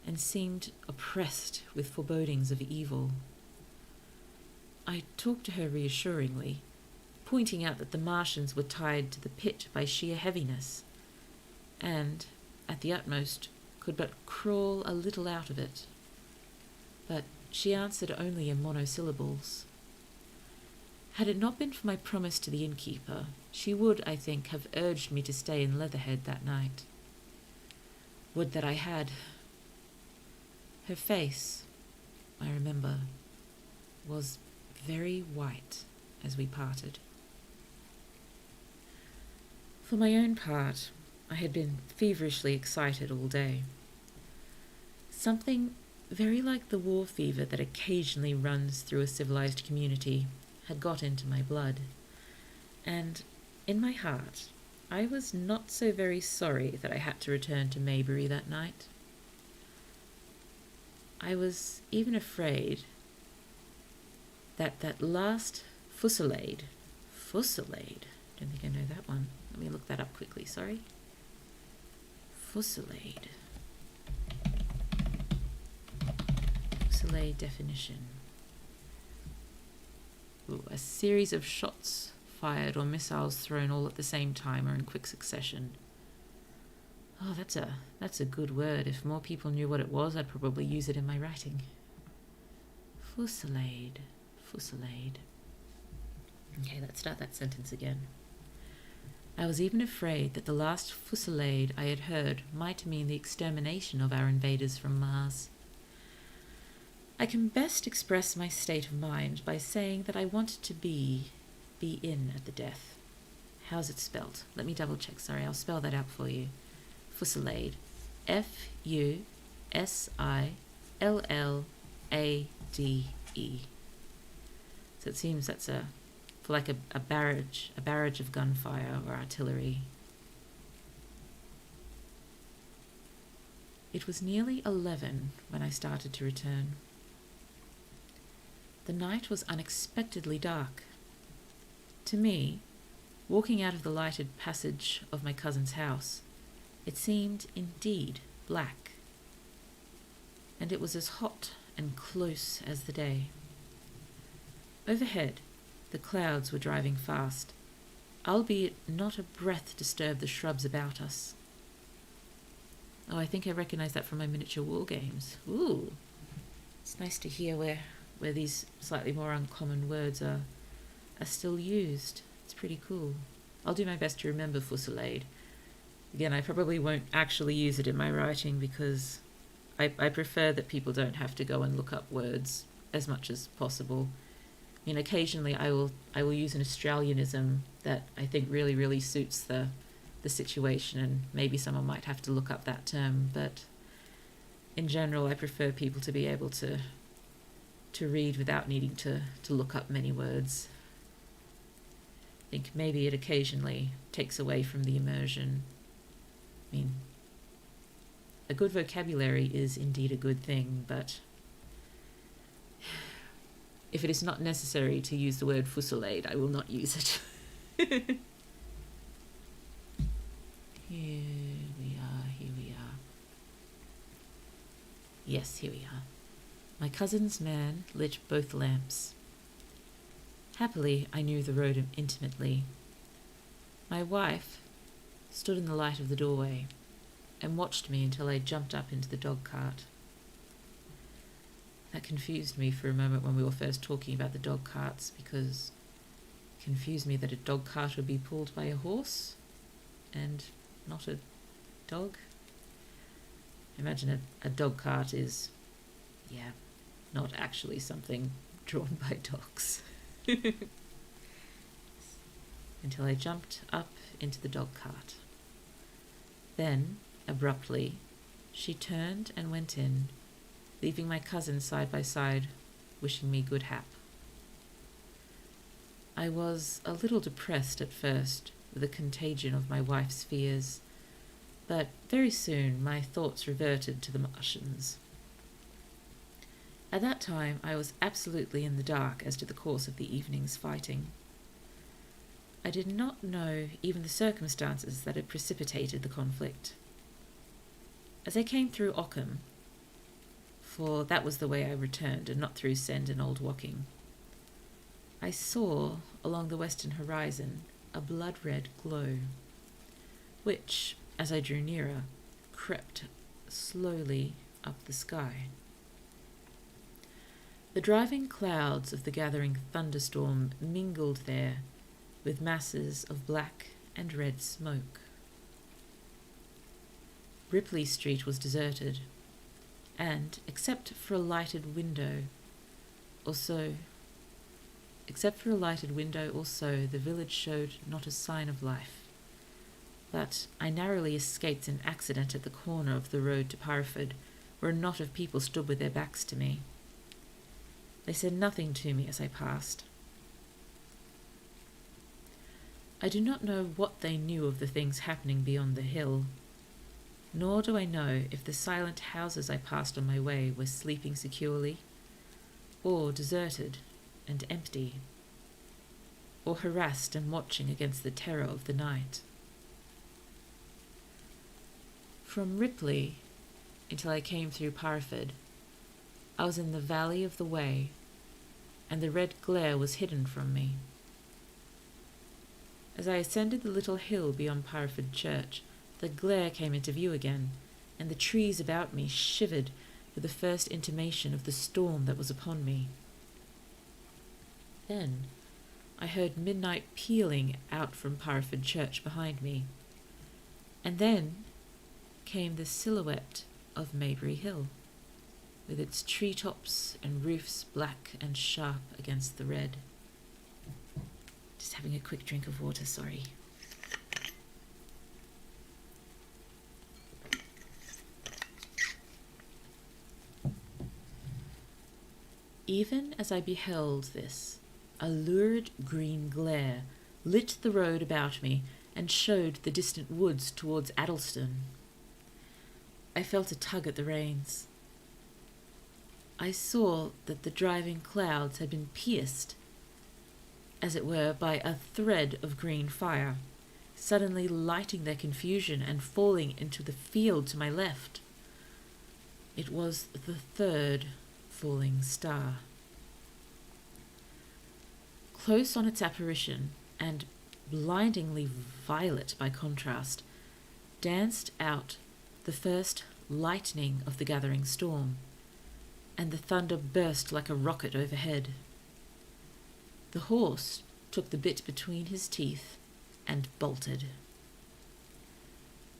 and seemed oppressed with forebodings of evil. I talked to her reassuringly, pointing out that the Martians were tied to the pit by sheer heaviness, and, at the utmost, could but crawl a little out of it. But she answered only in monosyllables. Had it not been for my promise to the innkeeper, she would, I think, have urged me to stay in Leatherhead that night. Would that I had. Her face, I remember, was very white as we parted. For my own part, I had been feverishly excited all day. Something very like the war fever that occasionally runs through a civilized community had got into my blood, and in my heart I was not so very sorry that I had to return to Maybury that night. I was even afraid that that last fusillade, don't think I know that one. Let me look that up quickly, sorry. Fusillade definition. Ooh, a series of shots fired or missiles thrown all at the same time or in quick succession. Oh, that's a good word. If more people knew what it was, I'd probably use it in my writing. Fusillade. Okay, let's start that sentence again. I was even afraid that the last fusillade I had heard might mean the extermination of our invaders from Mars. I can best express my state of mind by saying that I wanted to be in at the death. How's it spelled? Let me double check, sorry, I'll spell that out for you. Fusillade. Fusillade. So it seems that's for like a barrage of gunfire or artillery. It was nearly 11 when I started to return. The night was unexpectedly dark. To me, walking out of the lighted passage of my cousin's house, It seemed indeed black, and it was as hot and close as the day. Overhead, the clouds were driving fast, albeit not a breath disturbed the shrubs about us. Oh, I think I recognise that from my miniature war games. Ooh, it's nice to hear where these slightly more uncommon words are still used. It's pretty cool. I'll do my best to remember fusillade. Again, I probably won't actually use it in my writing because I prefer that people don't have to go and look up words as much as possible. I mean, occasionally I will use an Australianism that I think really, really suits the situation, and maybe someone might have to look up that term, but in general I prefer people to be able to read without needing to look up many words. I think maybe it occasionally takes away from the immersion. I mean, a good vocabulary is indeed a good thing, but if it is not necessary to use the word fusillade, I will not use it. Here we are. Yes, here we are. My cousin's man lit both lamps. Happily, I knew the road intimately. My wife stood in the light of the doorway and watched me until I jumped up into the dog cart. That confused me for a moment when we were first talking about the dog carts, because it confused me that a dog cart would be pulled by a horse and not a dog. Imagine a dog cart is, not actually something drawn by dogs. Until I jumped up into the dog cart. Then, abruptly, she turned and went in, leaving my cousin side by side, wishing me good hap. I was a little depressed at first, with the contagion of my wife's fears, but very soon my thoughts reverted to the Martians. At that time I was absolutely in the dark as to the course of the evening's fighting. I did not know even the circumstances that had precipitated the conflict. As I came through Ockham, for that was the way I returned and not through Send and Old Woking, I saw along the western horizon a blood-red glow, which, as I drew nearer, crept slowly up the sky. The driving clouds of the gathering thunderstorm mingled there with masses of black and red smoke. Ripley Street was deserted, and except for a lighted window or so, the village showed not a sign of life. But I narrowly escaped an accident at the corner of the road to Parford, where a knot of people stood with their backs to me. They said nothing to me as I passed. I do not know what they knew of the things happening beyond the hill, nor do I know if the silent houses I passed on my way were sleeping securely, or deserted and empty, or harassed and watching against the terror of the night. From Ripley until I came through Parford, I was in the valley of the Wey, and the red glare was hidden from me. As I ascended the little hill beyond Parford Church, the glare came into view again, and the trees about me shivered with the first intimation of the storm that was upon me. Then I heard midnight pealing out from Parford Church behind me, and then came the silhouette of Maybury Hill, with its treetops and roofs black and sharp against the red. Just having a quick drink of water, sorry. Even as I beheld this, a lurid green glare lit the road about me and showed the distant woods towards Addlestone. I felt a tug at the reins. I saw that the driving clouds had been pierced, as it were, by a thread of green fire, suddenly lighting their confusion and falling into the field to my left. It was the third falling star. Close on its apparition, and blindingly violet by contrast, danced out the first lightning of the gathering storm, and the thunder burst like a rocket overhead. The horse took the bit between his teeth and bolted.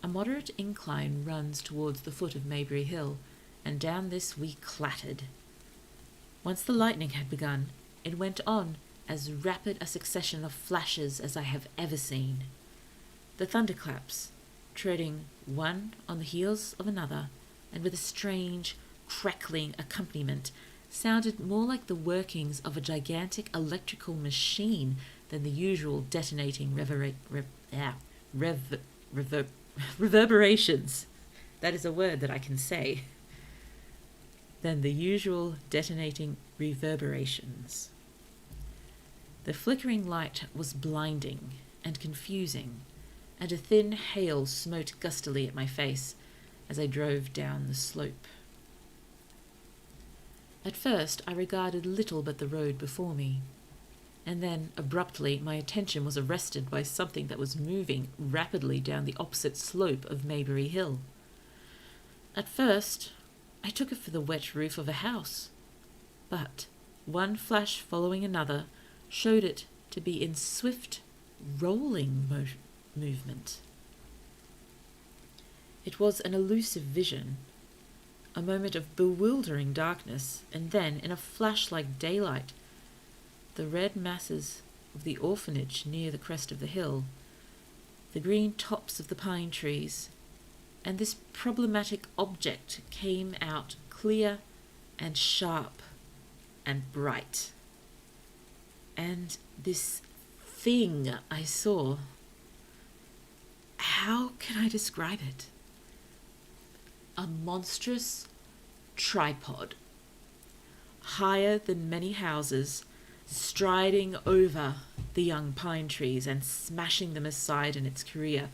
A moderate incline runs towards the foot of Maybury Hill, and down this we clattered. Once the lightning had begun, it went on as rapid a succession of flashes as I have ever seen. The thunderclaps, treading one on the heels of another, and with a strange, crackling accompaniment, sounded more like the workings of a gigantic electrical machine than the usual detonating reverberations. That is a word that I can say. Than the usual detonating reverberations. The flickering light was blinding and confusing, and a thin hail smote gustily at my face as I drove down the slope. At first I regarded little but the road before me, and then abruptly my attention was arrested by something that was moving rapidly down the opposite slope of Maybury Hill. At first I took it for the wet roof of a house, but one flash following another showed it to be in swift, rolling movement. It was an elusive vision, a moment of bewildering darkness, and then, in a flash like daylight, the red masses of the orphanage near the crest of the hill, the green tops of the pine trees, and this problematic object came out clear and sharp and bright. And this thing I saw, how can I describe it? A monstrous tripod, higher than many houses, striding over the young pine trees and smashing them aside in its career,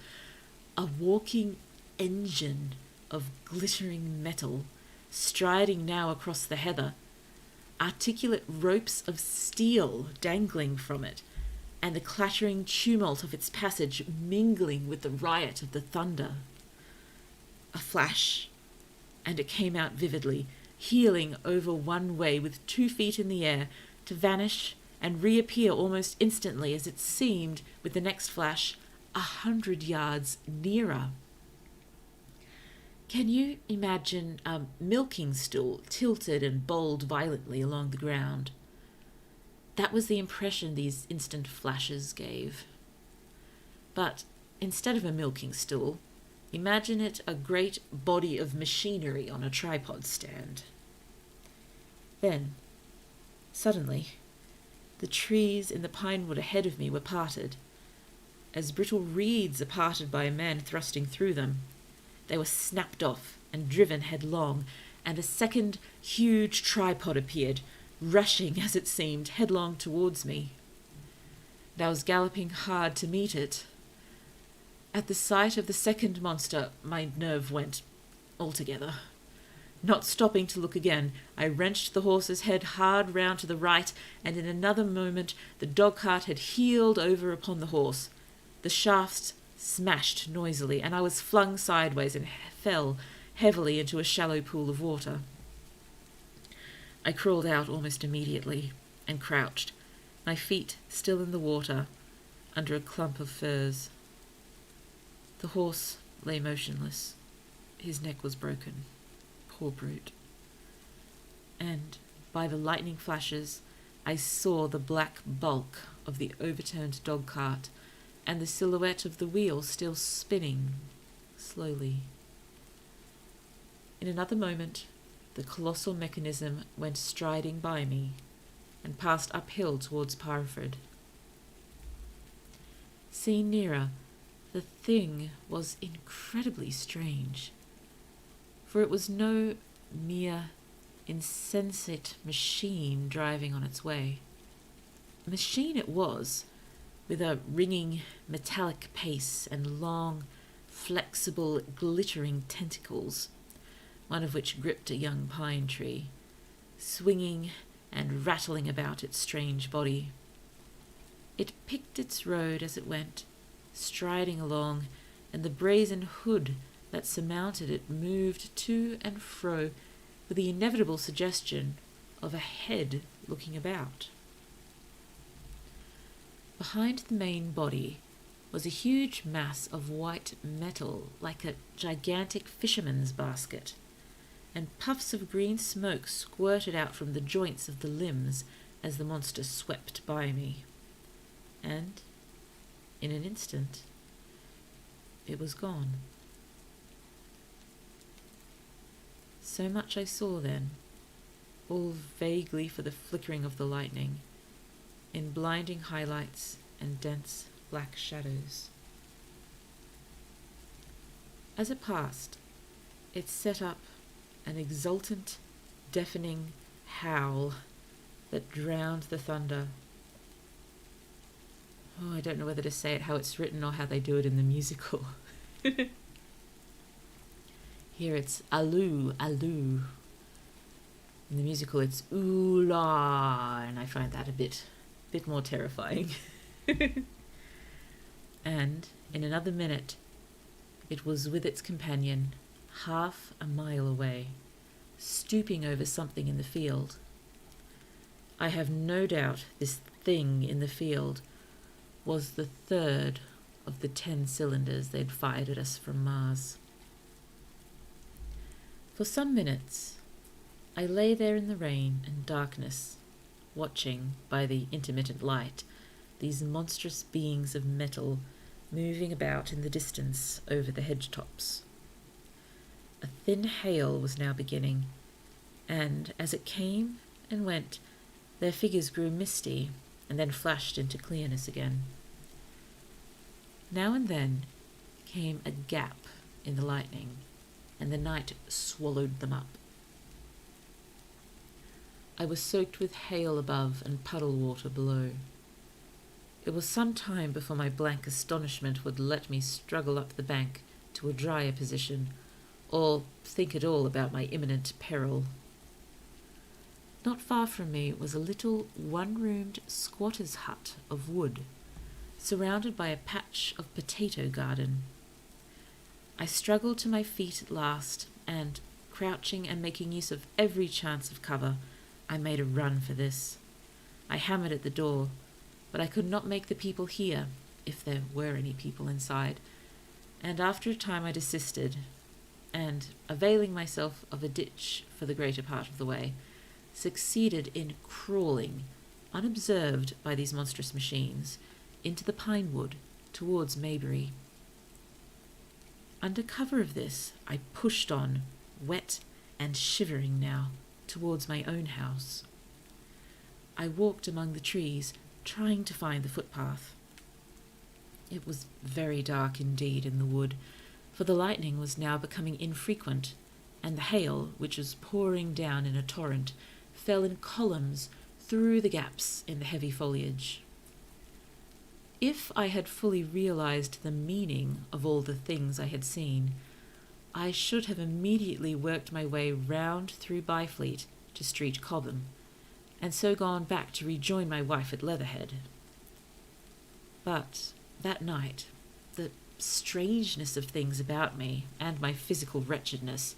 a walking engine of glittering metal, striding now across the heather, articulate ropes of steel dangling from it, and the clattering tumult of its passage mingling with the riot of the thunder. A flash, and it came out vividly, heeling over one way with 2 feet in the air, to vanish and reappear almost instantly as it seemed, with the next flash, 100 yards nearer. Can you imagine a milking stool tilted and bowled violently along the ground? That was the impression these instant flashes gave. But instead of a milking stool, imagine it a great body of machinery on a tripod stand. Then, suddenly, the trees in the pine wood ahead of me were parted, as brittle reeds are parted by a man thrusting through them. They were snapped off and driven headlong, and a second huge tripod appeared, rushing, as it seemed, headlong towards me. And I was galloping hard to meet it. At the sight of the second monster, my nerve went altogether. Not stopping to look again, I wrenched the horse's head hard round to the right, and in another moment the dog-cart had heeled over upon the horse. The shafts smashed noisily, and I was flung sideways and fell heavily into a shallow pool of water. I crawled out almost immediately and crouched, my feet still in the water, under a clump of firs. The horse lay motionless. His neck was broken. Poor brute. And by the lightning flashes, I saw the black bulk of the overturned dog-cart and the silhouette of the wheel still spinning slowly. In another moment, the colossal mechanism went striding by me and passed uphill towards Parford. Seen nearer, the thing was incredibly strange, for it was no mere insensate machine driving on its way. A machine it was, with a ringing metallic pace and long, flexible, glittering tentacles, one of which gripped a young pine tree, swinging and rattling about its strange body. It picked its road as it went, striding along, and the brazen hood that surmounted it moved to and fro with the inevitable suggestion of a head looking about. Behind the main body was a huge mass of white metal like a gigantic fisherman's basket, and puffs of green smoke squirted out from the joints of the limbs as the monster swept by me. And, in an instant, it was gone. So much I saw then, all vaguely for the flickering of the lightning, in blinding highlights and dense black shadows. As it passed, it set up an exultant, deafening howl that drowned the thunder. Oh, I don't know whether to say it how it's written or how they do it in the musical. Here it's aloo, aloo. In the musical it's ooh la, and I find that a bit more terrifying. And in another minute, it was with its companion, half a mile away, stooping over something in the field. I have no doubt this thing in the field was the third of the 10 cylinders they'd fired at us from Mars. For some minutes, I lay there in the rain and darkness, watching, by the intermittent light, these monstrous beings of metal moving about in the distance over the hedge-tops. A thin hail was now beginning, and as it came and went, their figures grew misty and then flashed into clearness again. Now and then came a gap in the lightning, and the night swallowed them up. I was soaked with hail above and puddle water below. It was some time before my blank astonishment would let me struggle up the bank to a drier position, or think at all about my imminent peril. Not far from me was a little one-roomed squatter's hut of wood, surrounded by a patch of potato garden. I struggled to my feet at last, and, crouching and making use of every chance of cover, I made a run for this. I hammered at the door, but I could not make the people hear, if there were any people inside, and after a time I desisted, and, availing myself of a ditch for the greater part of the way, succeeded in crawling, unobserved by these monstrous machines, into the pine wood towards Maybury. Under cover of this, I pushed on, wet and shivering now, towards my own house. I walked among the trees, trying to find the footpath. It was very dark indeed in the wood, for the lightning was now becoming infrequent, and the hail, which was pouring down in a torrent, fell in columns through the gaps in the heavy foliage. If I had fully realized the meaning of all the things I had seen, I should have immediately worked my way round through Byfleet to Street Cobham, and so gone back to rejoin my wife at Leatherhead. But that night, the strangeness of things about me and my physical wretchedness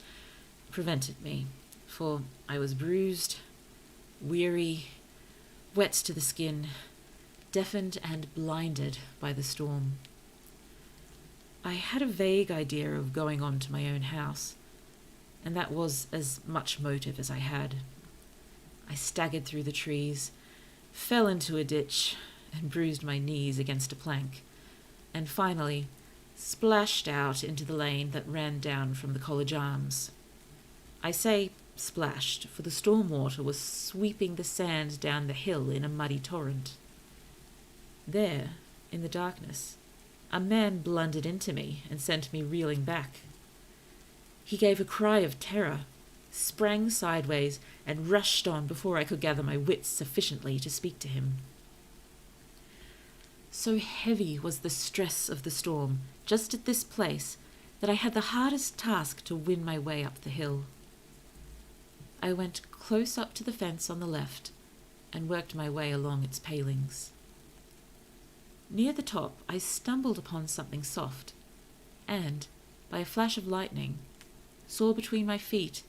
prevented me, for I was bruised, weary, wet to the skin, deafened and blinded by the storm. I had a vague idea of going on to my own house, and that was as much motive as I had. I staggered through the trees, fell into a ditch, and bruised my knees against a plank, and finally splashed out into the lane that ran down from the College Arms. I say splashed, for the storm water was sweeping the sand down the hill in a muddy torrent. There, in the darkness, a man blundered into me and sent me reeling back. He gave a cry of terror, sprang sideways, and rushed on before I could gather my wits sufficiently to speak to him. So heavy was the stress of the storm, just at this place, that I had the hardest task to win my way up the hill. I went close up to the fence on the left and worked my way along its palings. Near the top, I stumbled upon something soft, and, by a flash of lightning, saw between my feet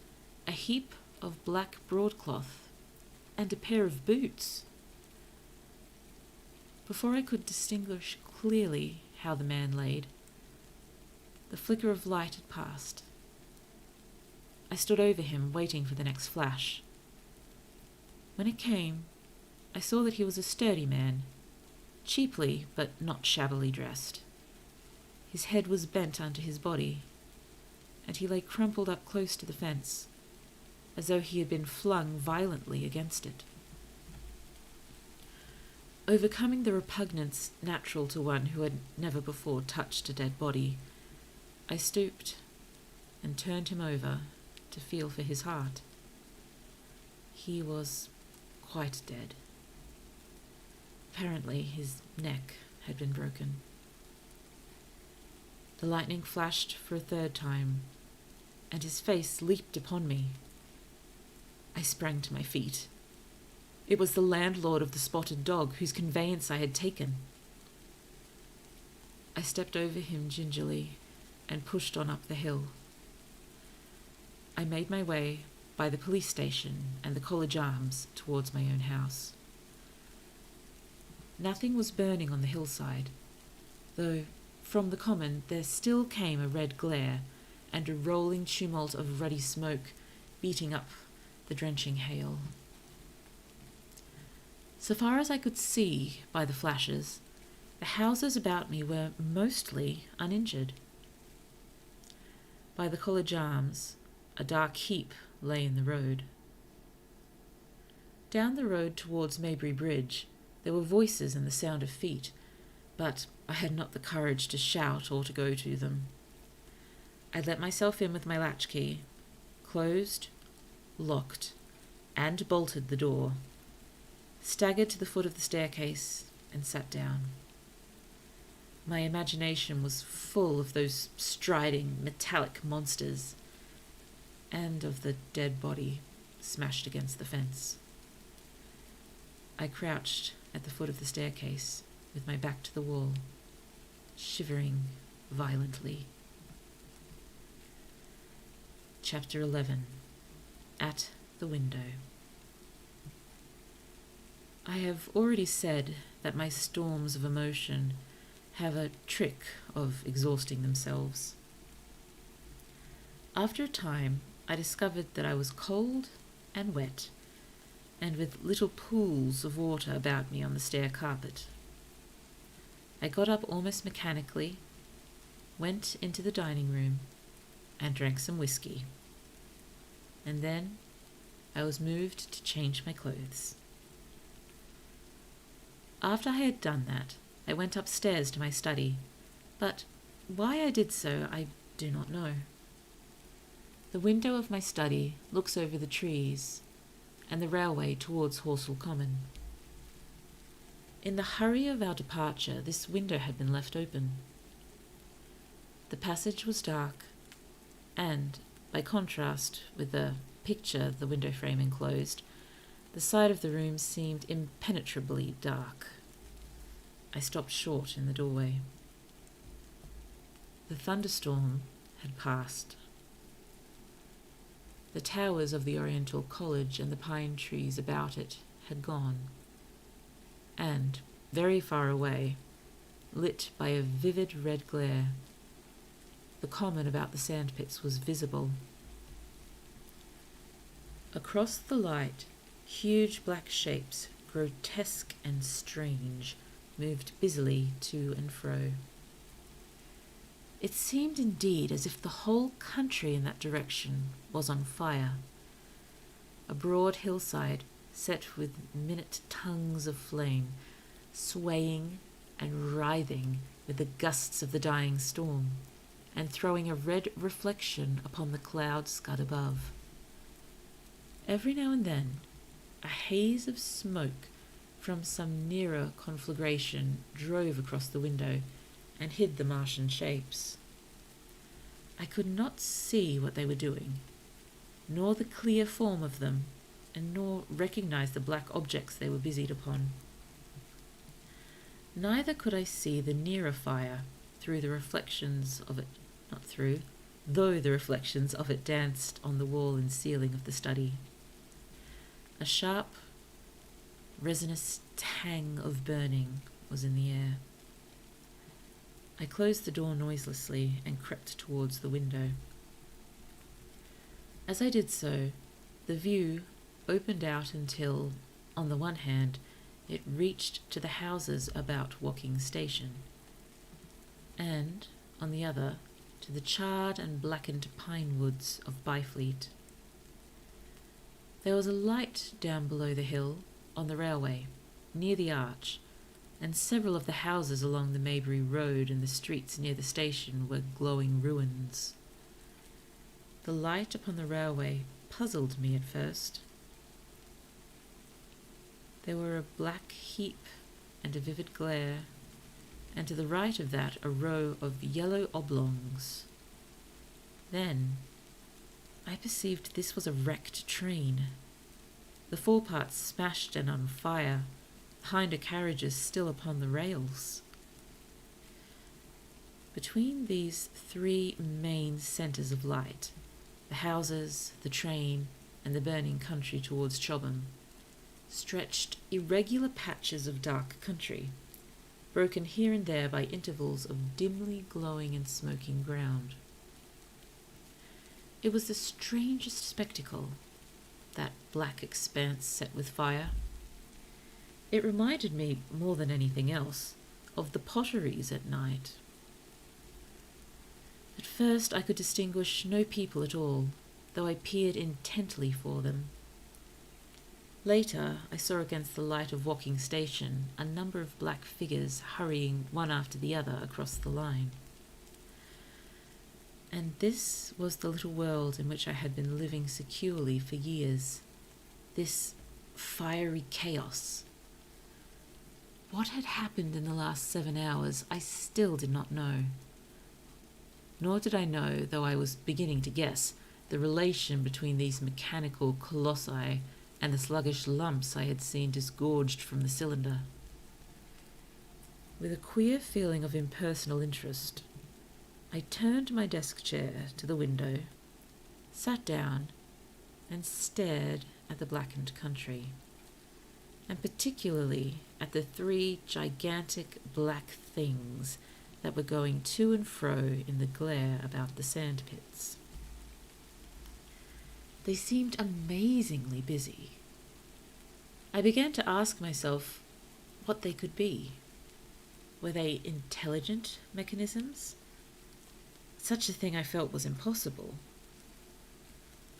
a heap of black broadcloth and a pair of boots. Before I could distinguish clearly how the man laid, the flicker of light had passed. I stood over him, waiting for the next flash. When it came, I saw that he was a sturdy man, cheaply but not shabbily dressed. His head was bent under his body, and he lay crumpled up close to the fence, as though he had been flung violently against it. Overcoming the repugnance natural to one who had never before touched a dead body, I stooped and turned him over to feel for his heart. He was quite dead. Apparently his neck had been broken. The lightning flashed for a third time, and his face leaped upon me. I sprang to my feet. It was the landlord of the Spotted Dog, whose conveyance I had taken. I stepped over him gingerly and pushed on up the hill. I made my way by the police station and the College Arms towards my own house. Nothing was burning on the hillside, though from the common there still came a red glare and a rolling tumult of ruddy smoke beating up the drenching hail. So far as I could see by the flashes, the houses about me were mostly uninjured. By the College Arms, a dark heap lay in the road. Down the road towards Maybury Bridge, there were voices and the sound of feet, but I had not the courage to shout or to go to them. I let myself in with my latchkey, closed, locked, and bolted the door, staggered to the foot of the staircase, and sat down. My imagination was full of those striding, metallic monsters, and of the dead body smashed against the fence. I crouched at the foot of the staircase, with my back to the wall, shivering violently. Chapter 11. At the Window. I have already said that my storms of emotion have a trick of exhausting themselves. After a time, I discovered that I was cold and wet, and with little pools of water about me on the stair carpet. I got up almost mechanically, went into the dining room, and drank some whiskey. And then I was moved to change my clothes. After I had done that, I went upstairs to my study, but why I did so I do not know. The window of my study looks over the trees and the railway towards Horsell Common. In the hurry of our departure, this window had been left open. The passage was dark, and, by contrast with the picture the window frame enclosed, the side of the room seemed impenetrably dark. I stopped short in the doorway. The thunderstorm had passed. The towers of the Oriental College and the pine trees about it had gone, and, very far away, lit by a vivid red glare, the common about the sandpits was visible. Across the light, huge black shapes, grotesque and strange, moved busily to and fro. It seemed indeed as if the whole country in that direction was on fire. A broad hillside set with minute tongues of flame, swaying and writhing with the gusts of the dying storm, and throwing a red reflection upon the cloud scud above. Every now and then, a haze of smoke from some nearer conflagration drove across the window and hid the Martian shapes. I could not see what they were doing, nor the clear form of them, and nor recognize the black objects they were busied upon. Neither could I see the nearer fire through the reflections of it, not through, though the reflections of it danced on the wall and ceiling of the study. A sharp, resinous tang of burning was in the air. I closed the door noiselessly and crept towards the window. As I did so, the view opened out until, on the one hand, it reached to the houses about Woking Station, and, on the other, to the charred and blackened pine woods of Byfleet. There was a light down below the hill, on the railway, near the arch, and several of the houses along the Maybury Road and the streets near the station were glowing ruins. The light upon the railway puzzled me at first. There were a black heap and a vivid glare, and to the right of that a row of yellow oblongs. Then I perceived this was a wrecked train, the foreparts smashed and on fire, hinder carriages still upon the rails. Between these three main centres of light, the houses, the train, and the burning country towards Chobham, stretched irregular patches of dark country, broken here and there by intervals of dimly glowing and smoking ground. It was the strangest spectacle, that black expanse set with fire. It reminded me, more than anything else, of the potteries at night. At first I could distinguish no people at all, though I peered intently for them. Later I saw against the light of Woking Station a number of black figures hurrying one after the other across the line. And this was the little world in which I had been living securely for years, this fiery chaos. What had happened in the last 7 hours I still did not know. Nor did I know, though I was beginning to guess, the relation between these mechanical colossi and the sluggish lumps I had seen disgorged from the cylinder. With a queer feeling of impersonal interest, I turned my desk chair to the window, sat down, and stared at the blackened country, and particularly at the three gigantic black things that were going to and fro in the glare about the sand pits. They seemed amazingly busy. I began to ask myself what they could be. Were they intelligent mechanisms? Such a thing I felt was impossible.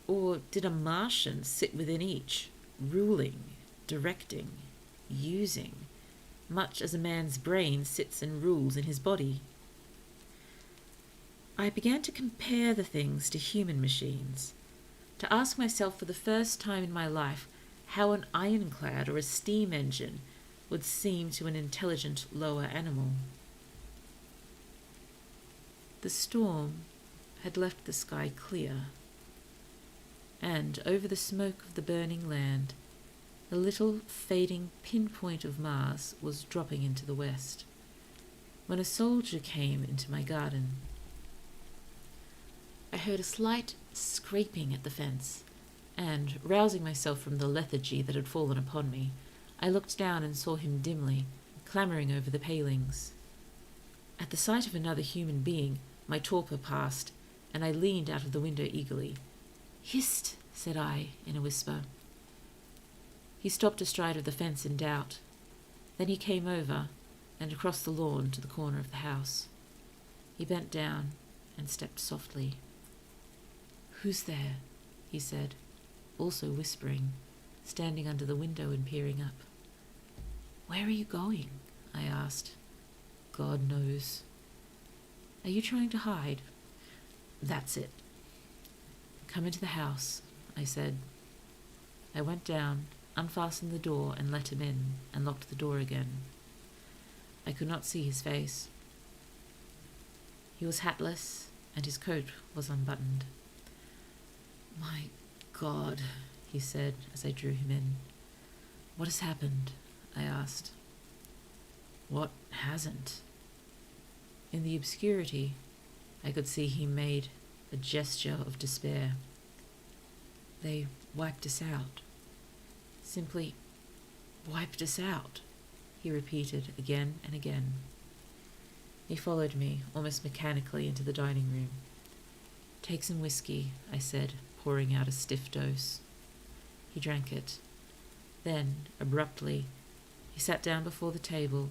Or did a Martian sit within each, ruling, directing, using, much as a man's brain sits and rules in his body? I began to compare the things to human machines, to ask myself for the first time in my life how an ironclad or a steam engine would seem to an intelligent lower animal. The storm had left the sky clear, and over the smoke of the burning land, the little fading pinpoint of Mars was dropping into the west, when a soldier came into my garden. I heard a slight scraping at the fence, and, rousing myself from the lethargy that had fallen upon me, I looked down and saw him dimly, clambering over the palings. At the sight of another human being, my torpor passed, and I leaned out of the window eagerly. "Hist!" said I, in a whisper. He stopped astride of the fence in doubt. Then he came over, and across the lawn to the corner of the house. He bent down and stepped softly. "Who's there?" he said, also whispering, standing under the window and peering up. "Where are you going?" I asked. "God knows." "Are you trying to hide?" "That's it." "Come into the house," I said. I went down, unfastened the door and let him in, and locked the door again. I could not see his face. He was hatless, and his coat was unbuttoned. "My God," he said as I drew him in. "What has happened?" I asked. "What hasn't?" In the obscurity, I could see he made a gesture of despair. "They wiped us out. Simply wiped us out," he repeated again and again. He followed me, almost mechanically, into the dining room. "Take some whiskey," I said, pouring out a stiff dose. He drank it. Then, abruptly, he sat down before the table,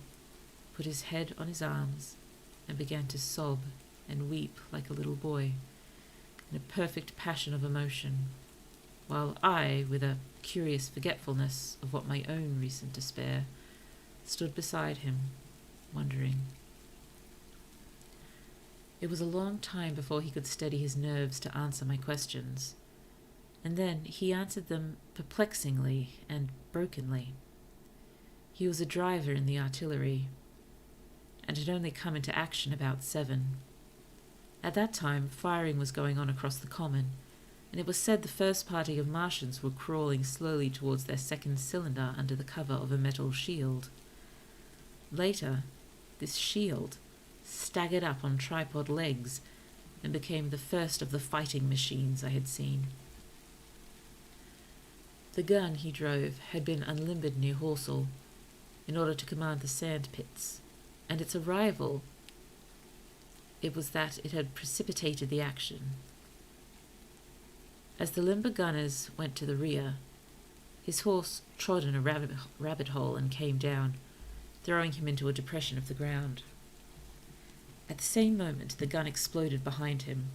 put his head on his arms, and began to sob and weep like a little boy, in a perfect passion of emotion, while I, with a curious forgetfulness of what my own recent despair, stood beside him, wondering. It was a long time before he could steady his nerves to answer my questions, and then he answered them perplexingly and brokenly. He was a driver in the artillery, and had only come into action about 7. At that time, firing was going on across the common, and it was said the first party of Martians were crawling slowly towards their second cylinder under the cover of a metal shield. Later, this shield staggered up on tripod legs and became the first of the fighting machines I had seen. The gun he drove had been unlimbered near Horsell in order to command the sand pits, and its arrival, it was that it had precipitated the action. As the limber gunners went to the rear, his horse trod in a rabbit hole and came down, throwing him into a depression of the ground. At the same moment, the gun exploded behind him.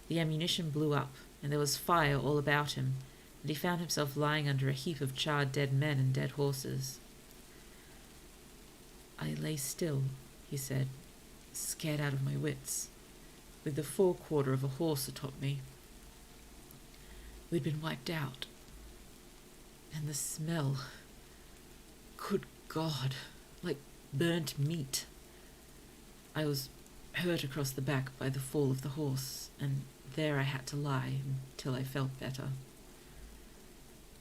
The ammunition blew up, and there was fire all about him, and he found himself lying under a heap of charred dead men and dead horses. "I lay still," he said, "scared out of my wits, with the forequarter of a horse atop me. We'd been wiped out. And the smell, good God, like burnt meat. I was hurt across the back by the fall of the horse, and there I had to lie until I felt better.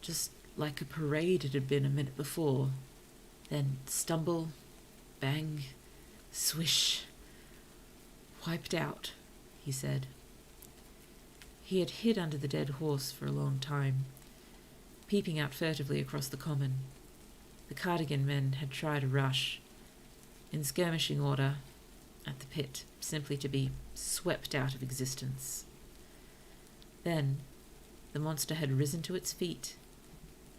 Just like a parade it had been a minute before. Then stumble, bang, swish. Wiped out," he said. He had hid under the dead horse for a long time, peeping out furtively across the common. The Cardigan men had tried a rush, in skirmishing order, at the pit, simply to be swept out of existence. Then the monster had risen to its feet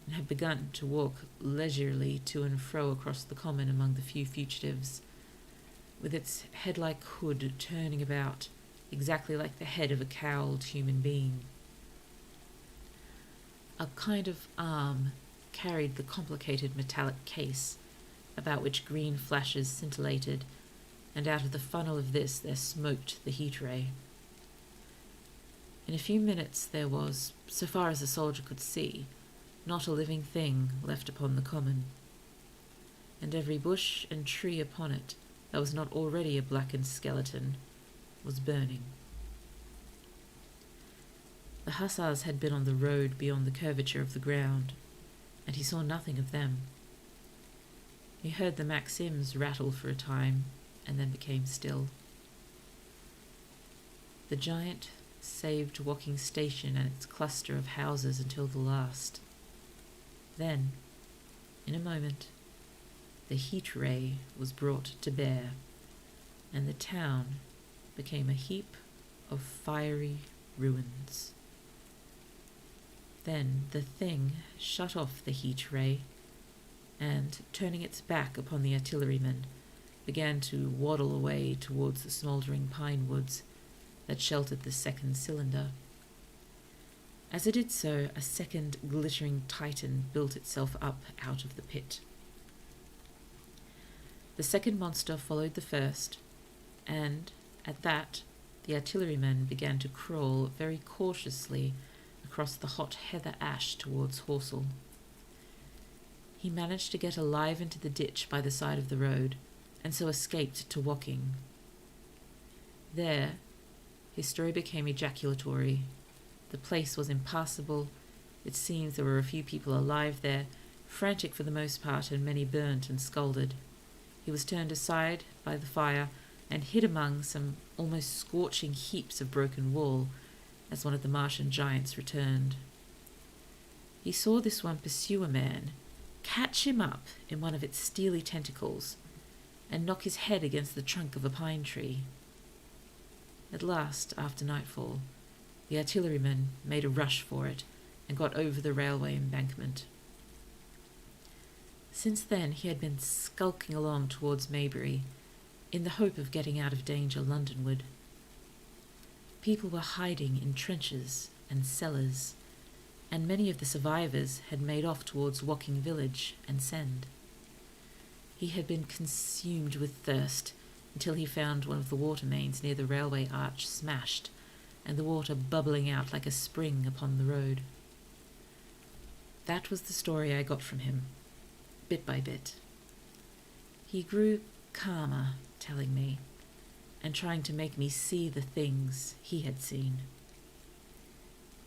and had begun to walk leisurely to and fro across the common among the few fugitives, with its head-like hood turning about, exactly like the head of a cowled human being. A kind of arm carried the complicated metallic case, about which green flashes scintillated, and out of the funnel of this there smoked the heat ray. In a few minutes there was, so far as the soldier could see, not a living thing left upon the common, and every bush and tree upon it that was not already a blackened skeleton was burning. The hussars had been on the road beyond the curvature of the ground, and he saw nothing of them. He heard the Maxims rattle for a time, and then became still. The giant saved walking station and its cluster of houses until the last. Then, in a moment, the heat ray was brought to bear, and the town became a heap of fiery ruins. Then the thing shut off the heat ray, and, turning its back upon the artillerymen, began to waddle away towards the smouldering pine woods that sheltered the second cylinder. As it did so, a second glittering titan built itself up out of the pit. The second monster followed the first, and, at that, the artillerymen began to crawl very cautiously across the hot heather ash towards Horsell. he managed to get alive into the ditch by the side of the road, and so escaped to Woking. There, his story became ejaculatory. The place was impassable. It seems there were a few people alive there, frantic for the most part, and many burnt and scalded. He was turned aside by the fire and hid among some almost scorching heaps of broken wall as one of the Martian giants returned. He saw this one pursue a man, catch him up in one of its steely tentacles, and knock his head against the trunk of a pine tree. At last, after nightfall, the artilleryman made a rush for it and got over the railway embankment. Since then he had been skulking along towards Maybury, in the hope of getting out of danger Londonward. People were hiding in trenches and cellars, and many of the survivors had made off towards Woking village and Send. He had been consumed with thirst until he found one of the water mains near the railway arch smashed, and the water bubbling out like a spring upon the road. That was the story I got from him, bit by bit. He grew calmer, telling me, and trying to make me see the things he had seen.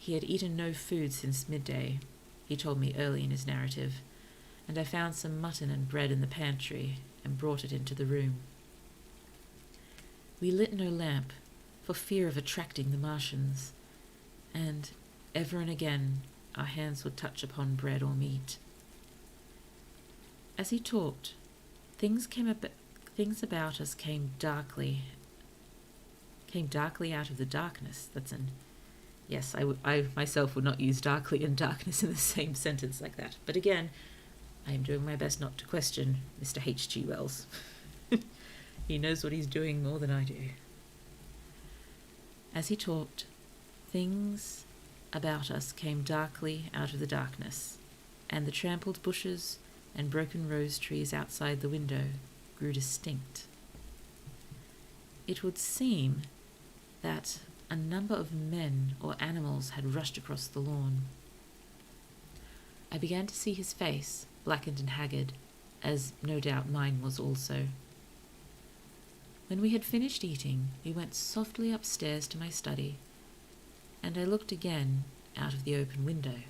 He had eaten no food since midday, he told me early in his narrative, and I found some mutton and bread in the pantry and brought it into the room. We lit no lamp for fear of attracting the Martians, and ever and again our hands would touch upon bread or meat. As he talked, things about us came darkly out of the darkness. Yes, I myself would not use darkly and darkness in the same sentence like that. But again, I am doing my best not to question Mr. H.G. Wells. He knows what he's doing more than I do. As he talked, things about us came darkly out of the darkness, and the trampled bushes and broken rose trees outside the window grew distinct. It would seem that a number of men or animals had rushed across the lawn. I began to see his face, blackened and haggard, as no doubt mine was also. When we had finished eating, we went softly upstairs to my study, and I looked again out of the open window.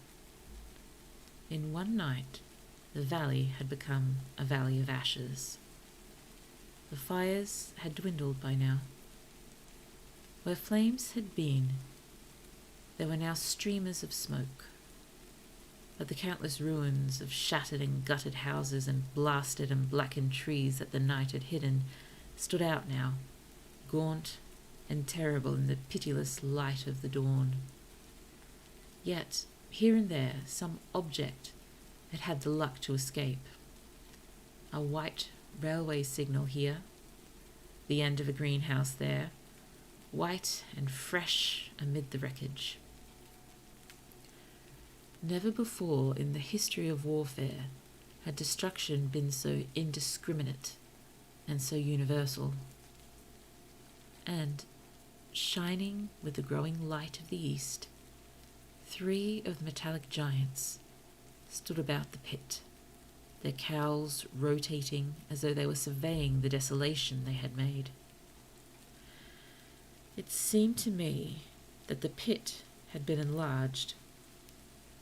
In one night, the valley had become a valley of ashes. The fires had dwindled by now. Where flames had been, there were now streamers of smoke. But the countless ruins of shattered and gutted houses and blasted and blackened trees that the night had hidden stood out now, gaunt and terrible in the pitiless light of the dawn. Yet, here and there, some object had had the luck to escape. A white railway signal here, the end of a greenhouse there, white and fresh amid the wreckage. Never before in the history of warfare had destruction been so indiscriminate and so universal. And, shining with the growing light of the east, 3 of the metallic giants stood about the pit, their cowls rotating as though they were surveying the desolation they had made. It seemed to me that the pit had been enlarged,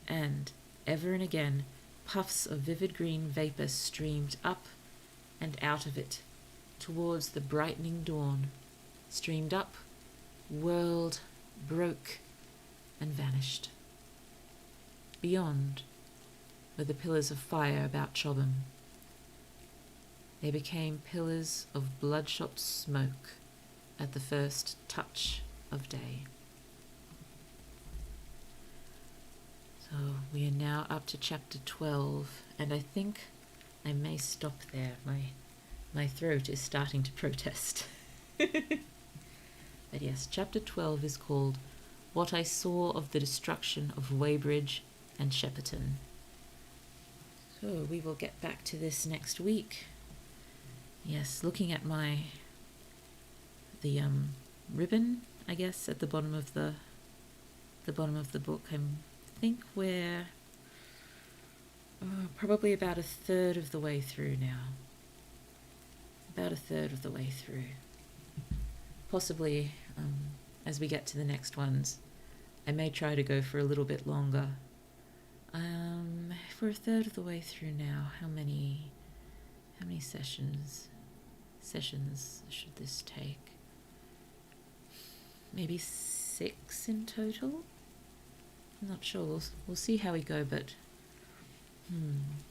and ever and again puffs of vivid green vapour streamed up and out of it towards the brightening dawn, streamed up, whirled, broke, and vanished. Beyond were the pillars of fire about Chobham. They became pillars of bloodshot smoke at the first touch of day. So we are now up to chapter 12, and I think I may stop there. My throat is starting to protest. But yes, chapter 12 is called What I Saw of the Destruction of Weybridge and Shepperton. So we will get back to this next week. Yes, looking at the ribbon, I guess, at the bottom of the book, I think we're Probably about a third of the way through now. About a third of the way through. Possibly, as we get to the next ones, I may try to go for a little bit longer. If we're a third of the way through now, how many sessions should this take? Maybe 6 in total? I'm not sure. We'll see how we go, but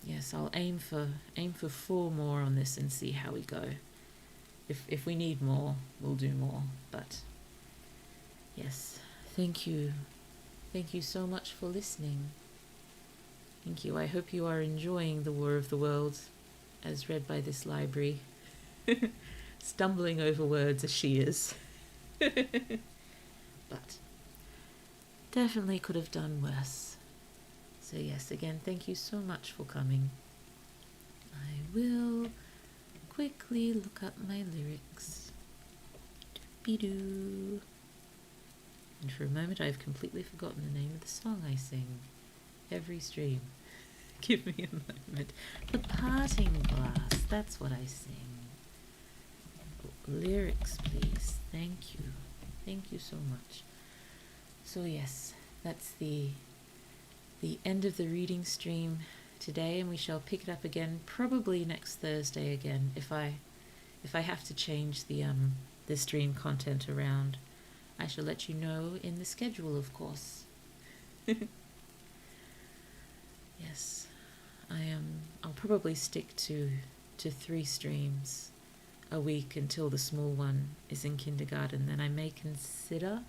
yes, I'll aim for 4 more on this and see how we go. If we need more, we'll do more. But yes, thank you so much for listening. Thank you. I hope you are enjoying The War of the Worlds as read by this library. Stumbling over words as she is. But definitely could have done worse. So yes, again, thank you so much for coming. I will quickly look up my lyrics. Doopy-doo. And for a moment I've completely forgotten the name of the song I sing every stream. Give me a moment. The Parting Glass, that's what I sing. Lyrics, please. Thank you. Thank you so much. So yes, that's the end of the reading stream today, and we shall pick it up again probably next Thursday again if I have to change the stream content around. I shall let you know in the schedule, of course. Yes, I'll probably stick to 3 streams a week until the small one is in kindergarten. Then I may consider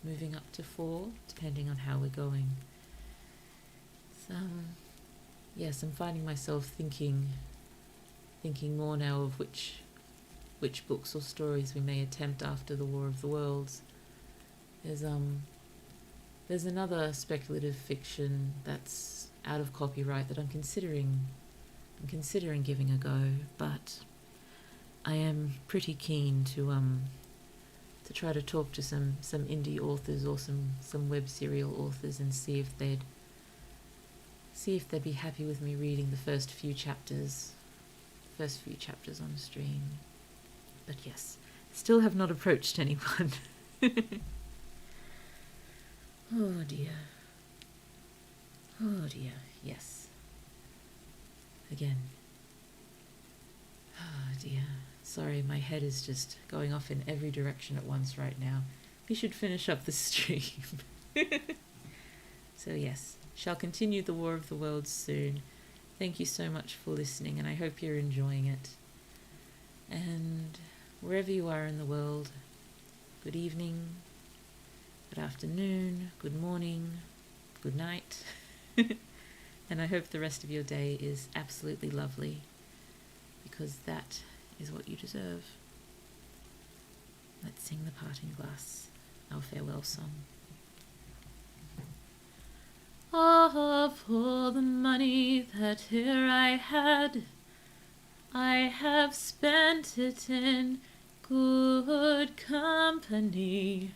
moving up to 4, depending on how we're going. So, yes, I'm finding myself thinking more now of which books or stories we may attempt after the War of the Worlds. There's another speculative fiction that's out of copyright that I'm considering giving a go, but I am pretty keen to try to talk to some indie authors or some web serial authors and see if they'd be happy with me reading the first few chapters on the stream. But yes, still have not approached anyone. Oh dear, yes. Again. Oh dear. Sorry, my head is just going off in every direction at once right now. We should finish up the stream. So yes, shall continue the War of the Worlds soon. Thank you so much for listening, and I hope you're enjoying it. And wherever you are in the world, good evening, good afternoon, good morning, good night. And I hope the rest of your day is absolutely lovely, because that is what you deserve. Let's sing The Parting Glass, our farewell song. Of all the money that here I had, I have spent it in good company.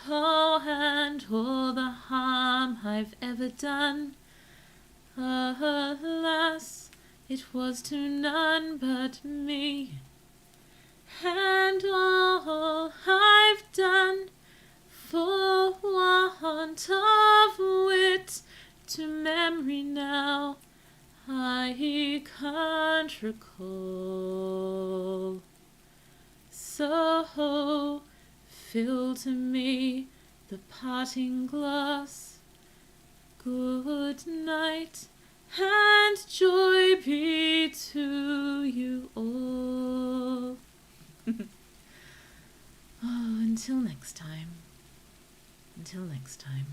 Oh, and all the harm I've ever done, alas, it was to none but me. And all I've done for want of wit, to memory now I can't recall. So fill to me the parting glass. Good night, and joy be to you all. Oh, until next time. Until next time.